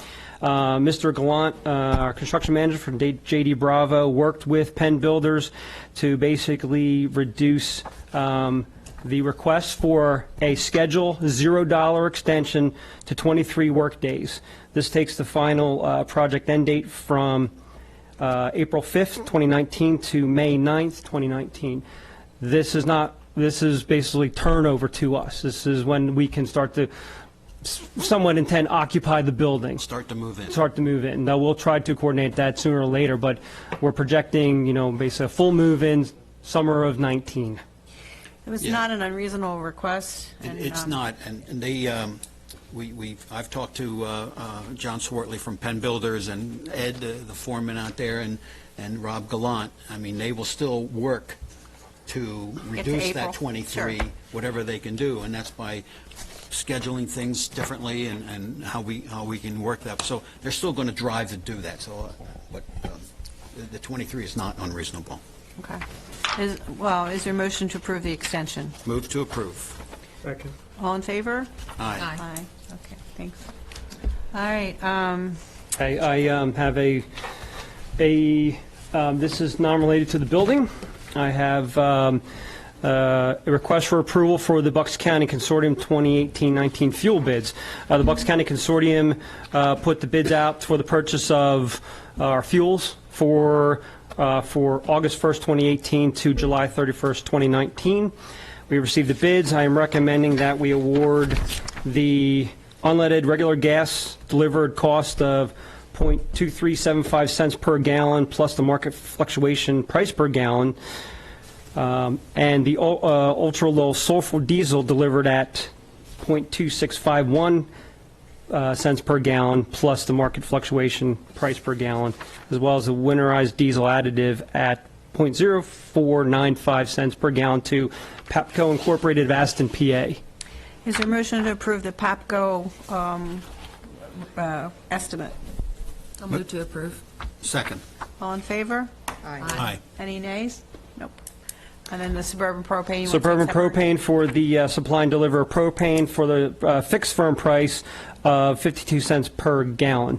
Mr. Gallant, our construction manager from JD Bravo, worked with Penn Builders to basically reduce the request for a schedule $0 extension to 23 work days. This takes the final project end date from April 5th, 2019 to May 9th, 2019. This is basically turnover to us. This is when we can start to somewhat intend occupy the building. Start to move in. Start to move in. Now, we'll try to coordinate that sooner or later, but we're projecting, basically a full move-in summer of 19. It was Yeah. not an unreasonable request. and, It's not, and they, I've talked to John Swartley from Penn Builders and Ed, the foreman out there, and Rob Gallant. I mean, they will still work to Get to reduce April. that 23, whatever they can do, and that's by scheduling things differently and how we can work that. So they're still going to drive to do that, so, but the 23 is not unreasonable. Okay. Is there a motion to approve the extension? Move to approve. Second. All in favor? Aye. Aye. Okay, thanks. All right, I have this is non-related to the building. I have a request for approval for the Bucks County Consortium 2018-19 fuel bids. The Bucks County Consortium put the bids out for the purchase of our fuels for August 1st, 2018 to July 31st, 2019. We received the bids. I am recommending that we award the unleaded regular gas delivered cost of .2375 cents per gallon plus the market fluctuation price per gallon, and the ultra-low sulfur diesel delivered at .2651 cents per gallon plus the market fluctuation price per gallon, as well as the winterized diesel additive at .0495 cents per gallon to Papco Incorporated of Aston, PA. is there a motion to approve the PAPCO estimate? I'll move to approve. Second. All in favor? Aye. Any nays? Nope. And then the Suburban Propane. you want to take Suburban separate? Propane for the supply and deliver of propane for the fixed firm price of 52 cents per gallon.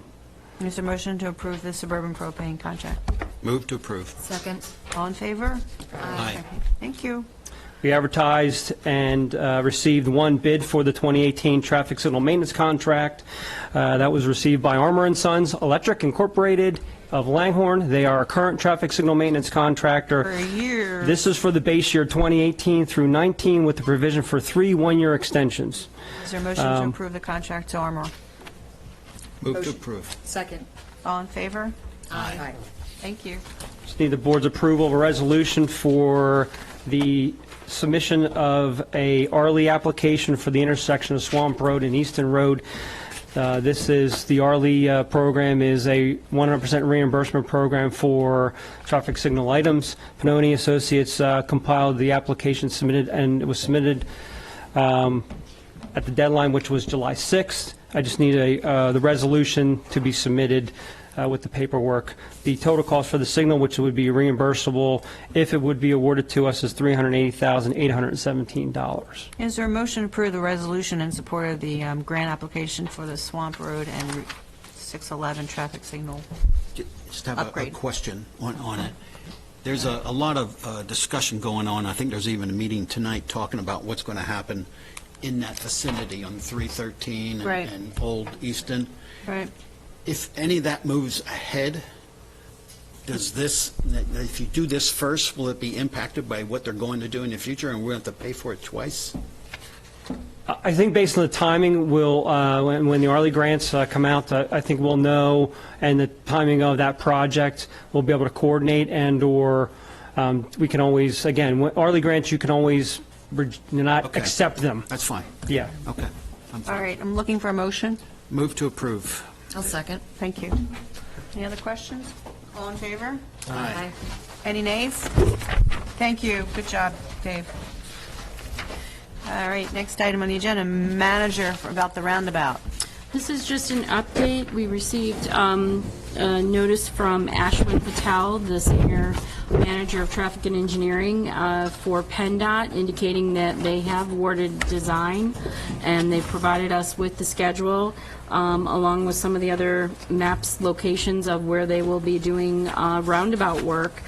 Is there a motion to approve the Suburban Propane contract? Move to approve. Second. All in favor? Aye. Thank you. We advertised and received one bid for the 2018 traffic signal maintenance contract. That was received by Armour & Sons Electric Incorporated of Langhorne. They are a current traffic signal maintenance contractor. For a year. This is for the base year 2018 through 19 with the provision for 3 one-year extensions. Is there a motion to approve the contract to Armor? Move to approve. Second. All in favor? Aye. Thank you. Just need the board's approval of a resolution for the submission of a Arlie application for the intersection of Swamp Road and Easton Road. This is, the Arlie program is a 100% reimbursement program for traffic signal items. Pannoni Associates compiled the application submitted, and it was submitted at the deadline, which was July 6th. I just need the resolution to be submitted with the paperwork. The total cost for the signal, which would be reimbursable if it would be awarded to us, is $380,817. Is there a motion to approve the resolution in support of the grant application for the Swamp Road and Route 611 traffic signal? Just have a Upgrade. question on it. There's a lot of discussion going on. I think there's even a meeting tonight talking about what's going to happen in that vicinity on 313 Right. and Old Easton. Right. If any of that moves ahead, does this, if you do this first, will it be impacted by what they're going to do in the future, and we'll have to pay for it twice? I think based on the timing, when the Arlie grants come out, I think we'll know, and the timing of that project, we'll be able to coordinate and/or we can always, again, when Arlie grants, you can always not Okay. accept them. That's fine. Yeah. Okay. I'm All fine. right, I'm looking for a motion. Move to approve. I'll second. Thank you. Any other questions? All in favor? Aye. Any nays? Thank you. Good job, Dave. All right, next item on the agenda, manager about the roundabout. This is just an update. We received a notice from Ashwin Patel, the Senior Manager of Traffic and Engineering for PennDOT, indicating that they have awarded design, and they provided us with the schedule, along with some of the other maps, locations of where they will be doing roundabout work,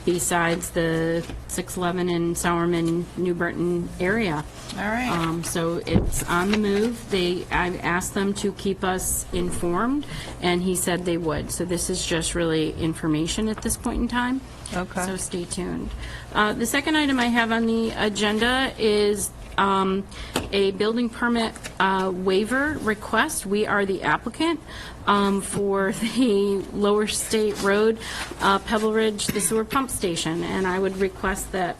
besides the 611 and Sowerman, New Britain area. All right. So it's on the move. I've asked them to keep us informed, and he said they would. So this is just really information at this point in time. Okay. So stay tuned. The second item I have on the agenda is a building permit waiver request. We are the applicant for the Lower State Road, Pebble Ridge, the sewer pump station, and I would request that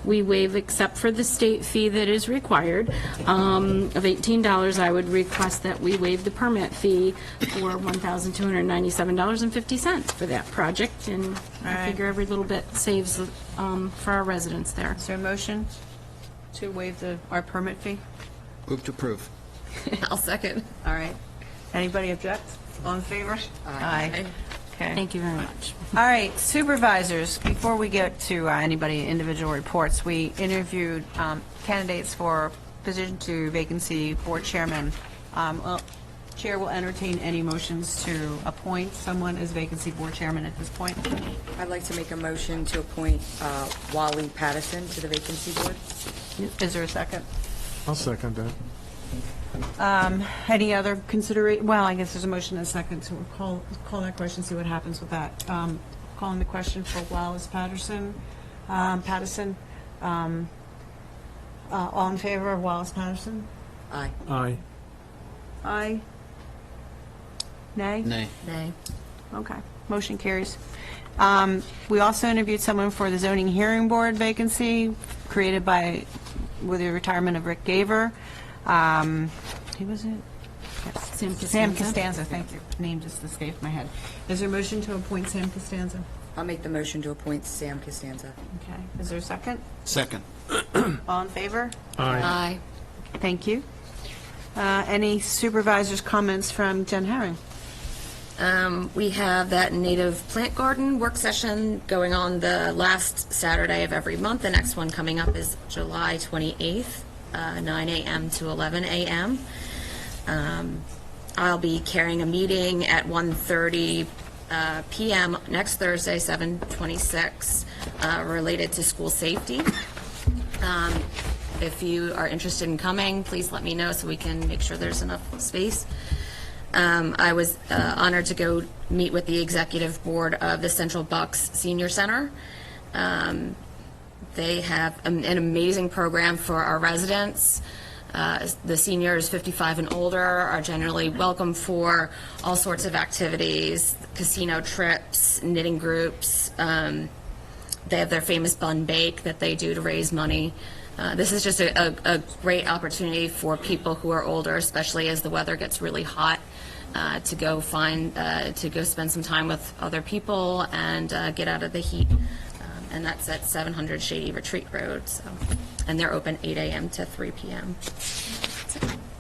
we waive, except for the state fee that is required of $18, I would request that we waive the permit fee for $1,297.50 for that project, and I right. figure every little bit saves for our residents there. Is there a motion to waive our permit fee? Move to approve. I'll second. All right. Anybody object? All in favor? Aye. Okay. Thank you very much. All right, supervisors, before we get to anybody individual reports, we interviewed candidates for position to vacancy board chairman. Well, Chair will entertain any motions to appoint someone as vacancy board chairman at this point. I'd like to make a motion to appoint Wally Pattison to the vacancy board. Is there a second? I'll second that. Any other consideration? Well, I guess there's a motion and a second, so we'll call that question, see what happens with that. Calling the question for Wallace Pattison. All in favor of Wallace Pattison? Aye. Aye. Aye. Nay? Nay. Nay. Okay, motion carries. We also interviewed someone for the zoning hearing board vacancy created with the retirement of Rick Gaver. Who was it? Yes. Sam Sam Costanza. Costanza, thank you. Name just escaped my head. Is there a motion to appoint Sam Costanza? I'll make the motion to appoint Sam Costanza. Okay, is there a second? Second. All in favor? Aye. Thank you. Any supervisors' comments from Jen Herring? We have that native plant garden work session going on the last Saturday of every month. The next one coming up is July 28th, 9 a.m. to 11 a.m. I'll be carrying a meeting at 1:30 p.m. next Thursday, 7/26, related to school safety. If you are interested in coming, please let me know so we can make sure there's enough space. I was honored to go meet with the executive board of the Central Bucks Senior Center. They have an amazing program for our residents. The seniors 55 and older are generally welcome for all sorts of activities, casino trips, knitting groups. They have their famous bun bake that they do to raise money. This is just a great opportunity for people who are older, especially as the weather gets really hot, to go spend some time with other people and get out of the heat. And that's at 700 Shady Retreat Road. And they're open 8 a.m. to 3 p.m.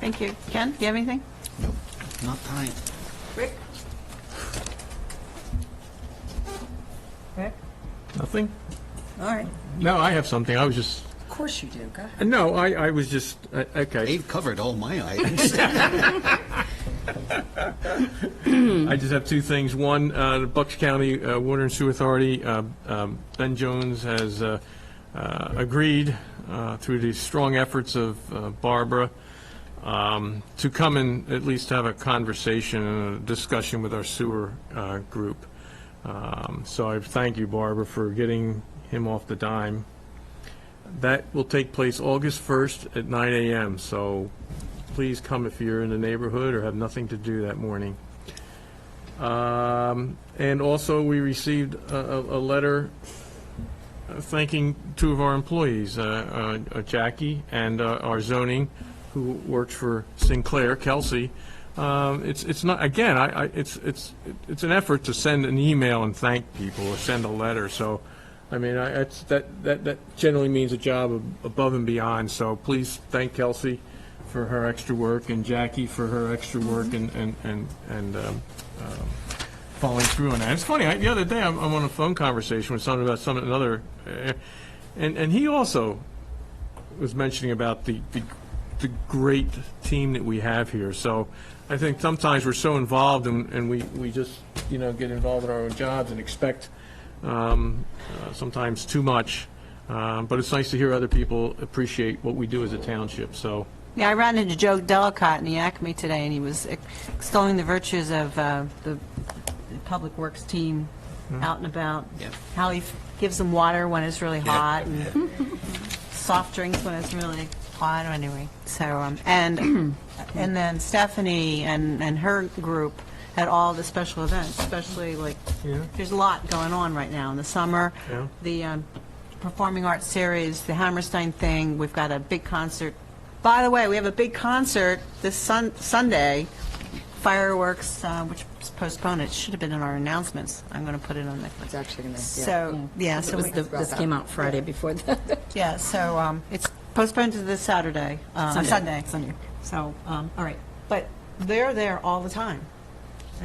Thank you. Ken, do you have anything? Nope, not tonight. Rick? Rick? Nothing? All right. No, I have something. I was just, Of course you do, go ahead. no, I was just, okay. Dave covered all my items. I just have two things. One, the Bucks County Water and Sewer Authority, Ben Jones has agreed, through the strong efforts of Barbara, to come and at least have a conversation and a discussion with our sewer group. So I thank you, Barbara, for getting him off the dime. That will take place August 1st at 9 a.m., so please come if you're in the neighborhood or have nothing to do that morning. And also, we received a letter thanking two of our employees, Jackie and our zoning, who works for Sinclair, Kelsey. It's not, again, it's an effort to send an email and thank people or send a letter, so, I mean, that generally means a job above and beyond, so please thank Kelsey for her extra work and Jackie for her extra work and following through on that. It's funny, the other day I'm on a phone conversation with someone about another, and he also was mentioning about the great team that we have here. So I think sometimes we're so involved and we just, get involved in our own jobs and expect sometimes too much. But it's nice to hear other people appreciate what we do as a township, so. Yeah, I ran into Joe Delicott in the Acme today, and he was extolling the virtues of the Public Works team out and about. Yeah. How he gives them water when it's really hot, and soft drinks when it's really hot. Anyway, so and then Stephanie and her group had all the special events, especially there's a lot going on right now in the summer. Yeah. The performing arts series, the Hammerstein thing. We've got a big concert. By the way, we have a big concert this Sunday, fireworks, which was postponed. It should have been in our announcements. I'm going to put it on the. It's actually going to, So so This came out Friday before that. yeah, so it's postponed to this Saturday, Sunday. So all right, but they're there all the time.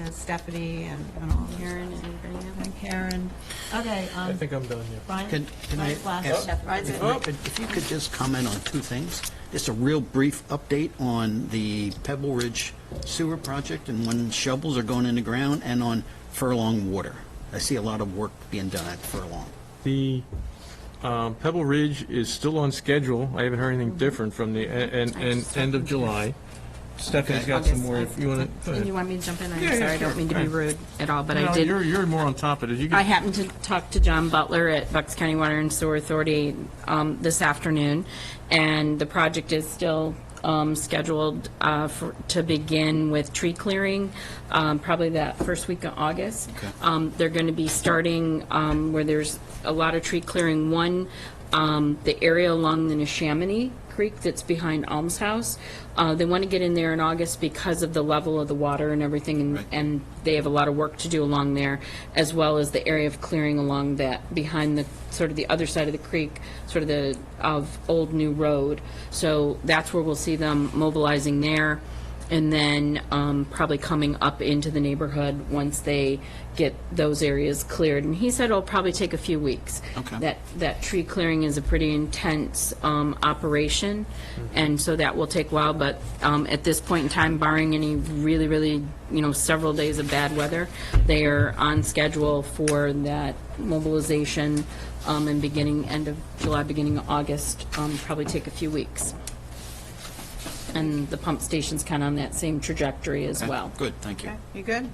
Stephanie and all. Karen, anybody else? And Karen. Okay. I think I'm done, yeah. Brian. Can I Brian's last. ask, Brian's it. if you could just comment on two things? Just a real brief update on the Pebble Ridge sewer project and when shovels are going in the ground, and on Furlong Water. I see a lot of work being done at Furlong. The Pebble Ridge is still on schedule. I haven't heard anything different from the end of July. Stephanie's got some more, if you want to. And you want me to jump in? I'm Yeah, sorry, I sure. don't mean to be rude at all, but No, I did. You're more on top of it. You I can, happened to talk to John Butler at Bucks County Water and Sewer Authority this afternoon, and the project is still scheduled to begin with tree clearing, probably that first week of August. Okay. They're going to be starting where there's a lot of tree clearing. One, the area along the Neshaminy Creek that's behind Alms House. They want to get in there in August because of the level of the water and everything, and, Right. and they have a lot of work to do along there, as well as the area of clearing along that, behind the, sort of the other side of the creek, sort of the, of Old New Road. So that's where we'll see them mobilizing there, and then probably coming up into the neighborhood once they get those areas cleared. And he said it'll probably take a few weeks. Okay. That tree clearing is a pretty intense operation, and so that will take a while, but at this point in time, barring any really, really, several days of bad weather, they are on schedule for that mobilization and beginning, end of July, beginning of August, probably take a few weeks. And the pump station's kind of on that same trajectory as Okay, well. Good, thank you. You good?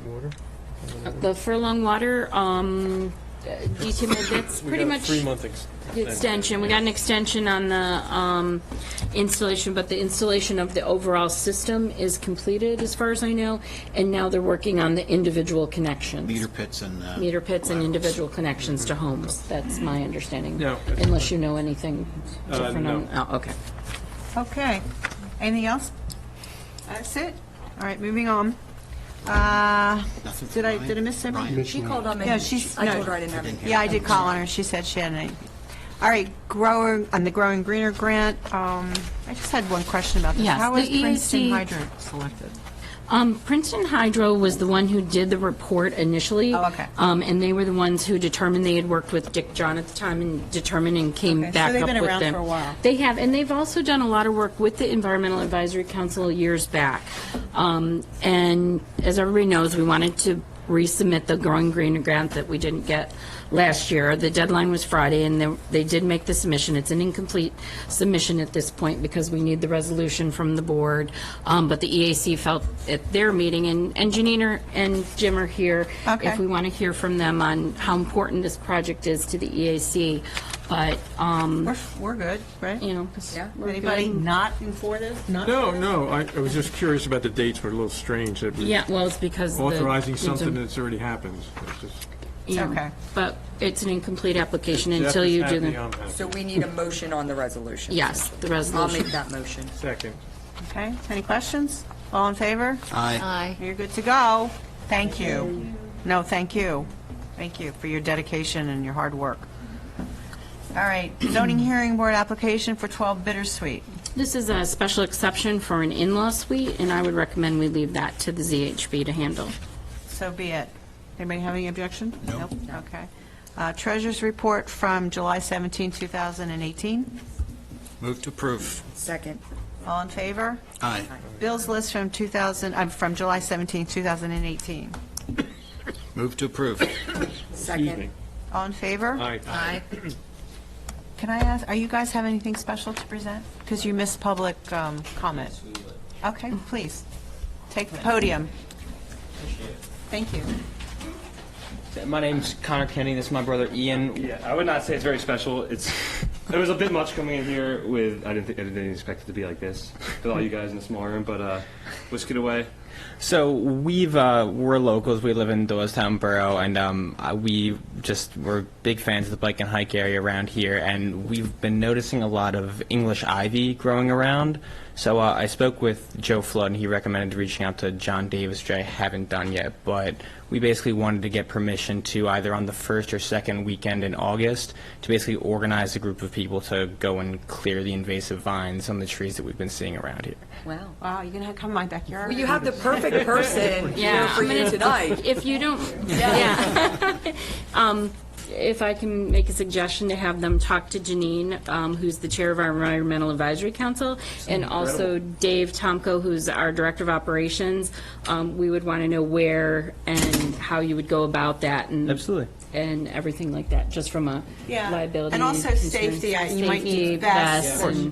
The Furlong Water, DT, that's pretty much three-month the extension. We got an extension on the installation, but the installation of the overall system is completed, as far as I know, and now they're working on the individual connections. Meter pits and. Meter pits and laterals. individual connections to homes. That's my understanding. No. Unless you know anything different no. on, oh, okay. Okay. Anything else? That's it? All right, moving on. Nothing Did I from miss something? Ryan? She called on me. Yeah, she's. I no. told her I didn't have anything. Yeah, I did call on her. She said she had any. All right, on the Growing Greener grant, I just had one question about this. Yes, How the was Princeton EAC Hydro selected? Princeton Hydro was the one who did the report initially. Oh, okay. And they were the ones who determined, they had worked with Dick John at the time and determined and came Okay, so back they've up been with around them. for a while. They have, and they've also done a lot of work with the Environmental Advisory Council years back. And as everybody knows, we wanted to resubmit the Growing Greener grant that we didn't get last year. The deadline was Friday, and they did make the submission. It's an incomplete submission at this point because we need the resolution from the board. But the EAC felt at their meeting, and Janine and Jim are here Okay. if we want to hear from them on how important this project is to the EAC. But, We're good, right? you know, 'cause Yeah. we're Anybody good. not for this? Not No, no, I was just curious about the dates, were a little strange that we're Yeah, well, it's because. the- authorizing it's something a- that's already happened. It's just- yeah. Okay. But it's an incomplete application Jeff until is you do happy, the, I'm happy. So we need a motion on the resolution. yes, the I'll resolution. make that motion. Second. Okay, any questions? All in favor? Aye. Aye. You're good to go. Thank you. No, thank you. Thank you for your dedication and your hard work. All right, zoning hearing board application for 12 Bittersweet. This is a special exception for an in-law suite, and I would recommend we leave that to the ZHB to handle. So be it. Anybody have any objection? Nope. Okay. Treasurer's report from July 17, 2018. Move to approve. Second. All in favor? Aye. Bills list from from July 17, 2018. Move to approve. Second. All in favor? Aye. Aye. Can I ask, are you guys have anything special to present? Because you missed public comment. Okay, please, take the podium. Thank you. My name's Connor Kenny. This is my brother Ian. Yeah, I would not say it's very special. It was a bit much coming in here with. I didn't expect it to be like this with all you guys in a small room. But whisk it away. So we're locals. We live in Doylestown Borough, and we're big fans of the bike and hike area around here. And we've been noticing a lot of English ivy growing around. So I spoke with Joe Flood, and he recommended reaching out to John Davis, which I haven't done yet. But we basically wanted to get permission to either on the first or second weekend in August to basically organize a group of people to go and clear the invasive vines on the trees that we've been seeing around here. Wow. Wow, you're going to come to my backyard? Well, you have the perfect person here for I'm you gonna- tonight. If you don't, yeah. If I can make a suggestion to have them talk to Janine, who's the chair of our Environmental Advisory Council, and also Dave Tomko, who's our Director of Operations. We would want to know where and how you would go about that and. Absolutely. And everything like that, just from a Yeah. liability. And also concerns. safety, you might need Safety, vests and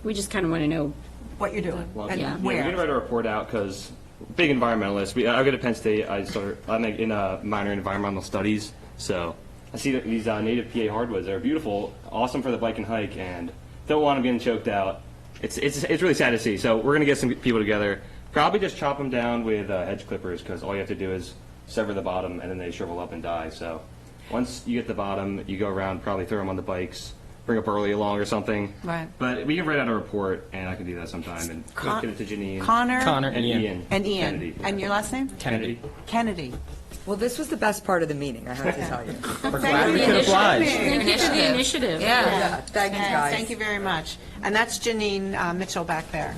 we just kind of want to know. what you're doing and Yeah. We're where. gonna write a report out because big environmentalist. I go to Penn State. I'm in a minor in environmental studies. So I see that these native PA hardwoods. They're beautiful, awesome for the bike and hike, and don't want them getting choked out. It's really sad to see. So we're gonna get some people together. Probably just chop them down with hedge clippers because all you have to do is sever the bottom and then they shrivel up and die. So once you get the bottom, you go around, probably throw them on the bikes, bring a burley along or something. Right. But we can write out a report, and I can do that sometime, and get it to Janine. Connor? and Ian. And Ian. Kennedy. And your last name? Kennedy. Kennedy. Well, this was the best part of the meeting, I have to tell you. Glad we could oblige. Thank you for the initiative. Yeah, thank you, Yeah, guys. Thank you very much. And that's Janine Mitchell back there.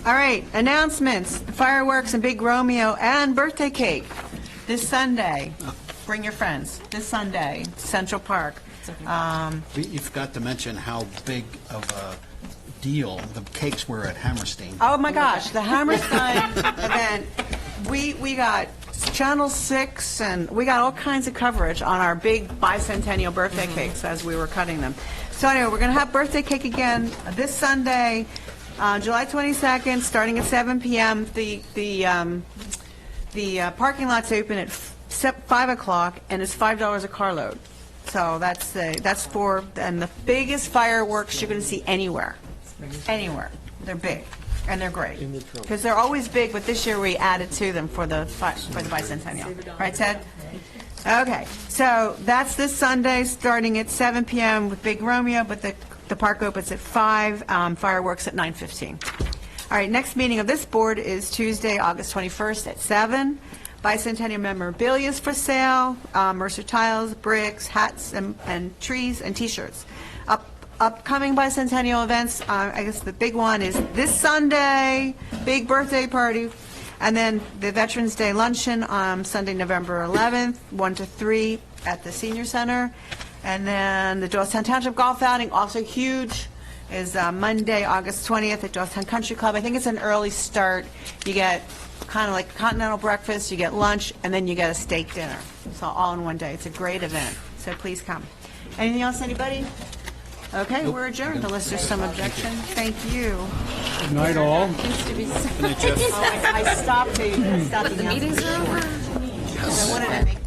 All right, announcements, fireworks and Big Romeo and birthday cake this Sunday. Bring your friends, this Sunday, Central Park. You forgot to mention how big of a deal the cakes were at Hammerstein. Oh, my gosh, the Hammerstein event, we got Channel 6, and we got all kinds of coverage on our big bicentennial birthday cakes as we were cutting them. So anyway, we're going to have birthday cake again this Sunday, July 22nd, starting at 7 p.m. The parking lot's open at 5 o'clock, and it's $5 a carload. So that's for, and the biggest fireworks you're going to see anywhere. Anywhere. They're big, and they're great. Because they're always big, but this year we added to them for the bicentennial. Right, Ted? Okay, so that's this Sunday, starting at 7 p.m. with Big Romeo, but the park opens at 5, fireworks at 9:15. All right, next meeting of this board is Tuesday, August 21st at 7. Bicentennial memorabilia is for sale, Mercer tiles, bricks, hats, and trees, and T-shirts. Upcoming bicentennial events, I guess the big one is this Sunday, big birthday party, and then the Veterans Day luncheon on Sunday, November 11th, 1 to 3 at the Senior Center. And then the Doylestown Township Golf Outing, also huge, is Monday, August 20th at Doylestown Country Club. I think it's an early start. You get kind of like a continental breakfast, you get lunch, and then you get a steak dinner. So all in one day. It's a great event, so please come. Anything else, anybody? Okay, we're adjourned unless there's some objection. Thank you. Good night, all. I stopped the meetings are over. I wanted to make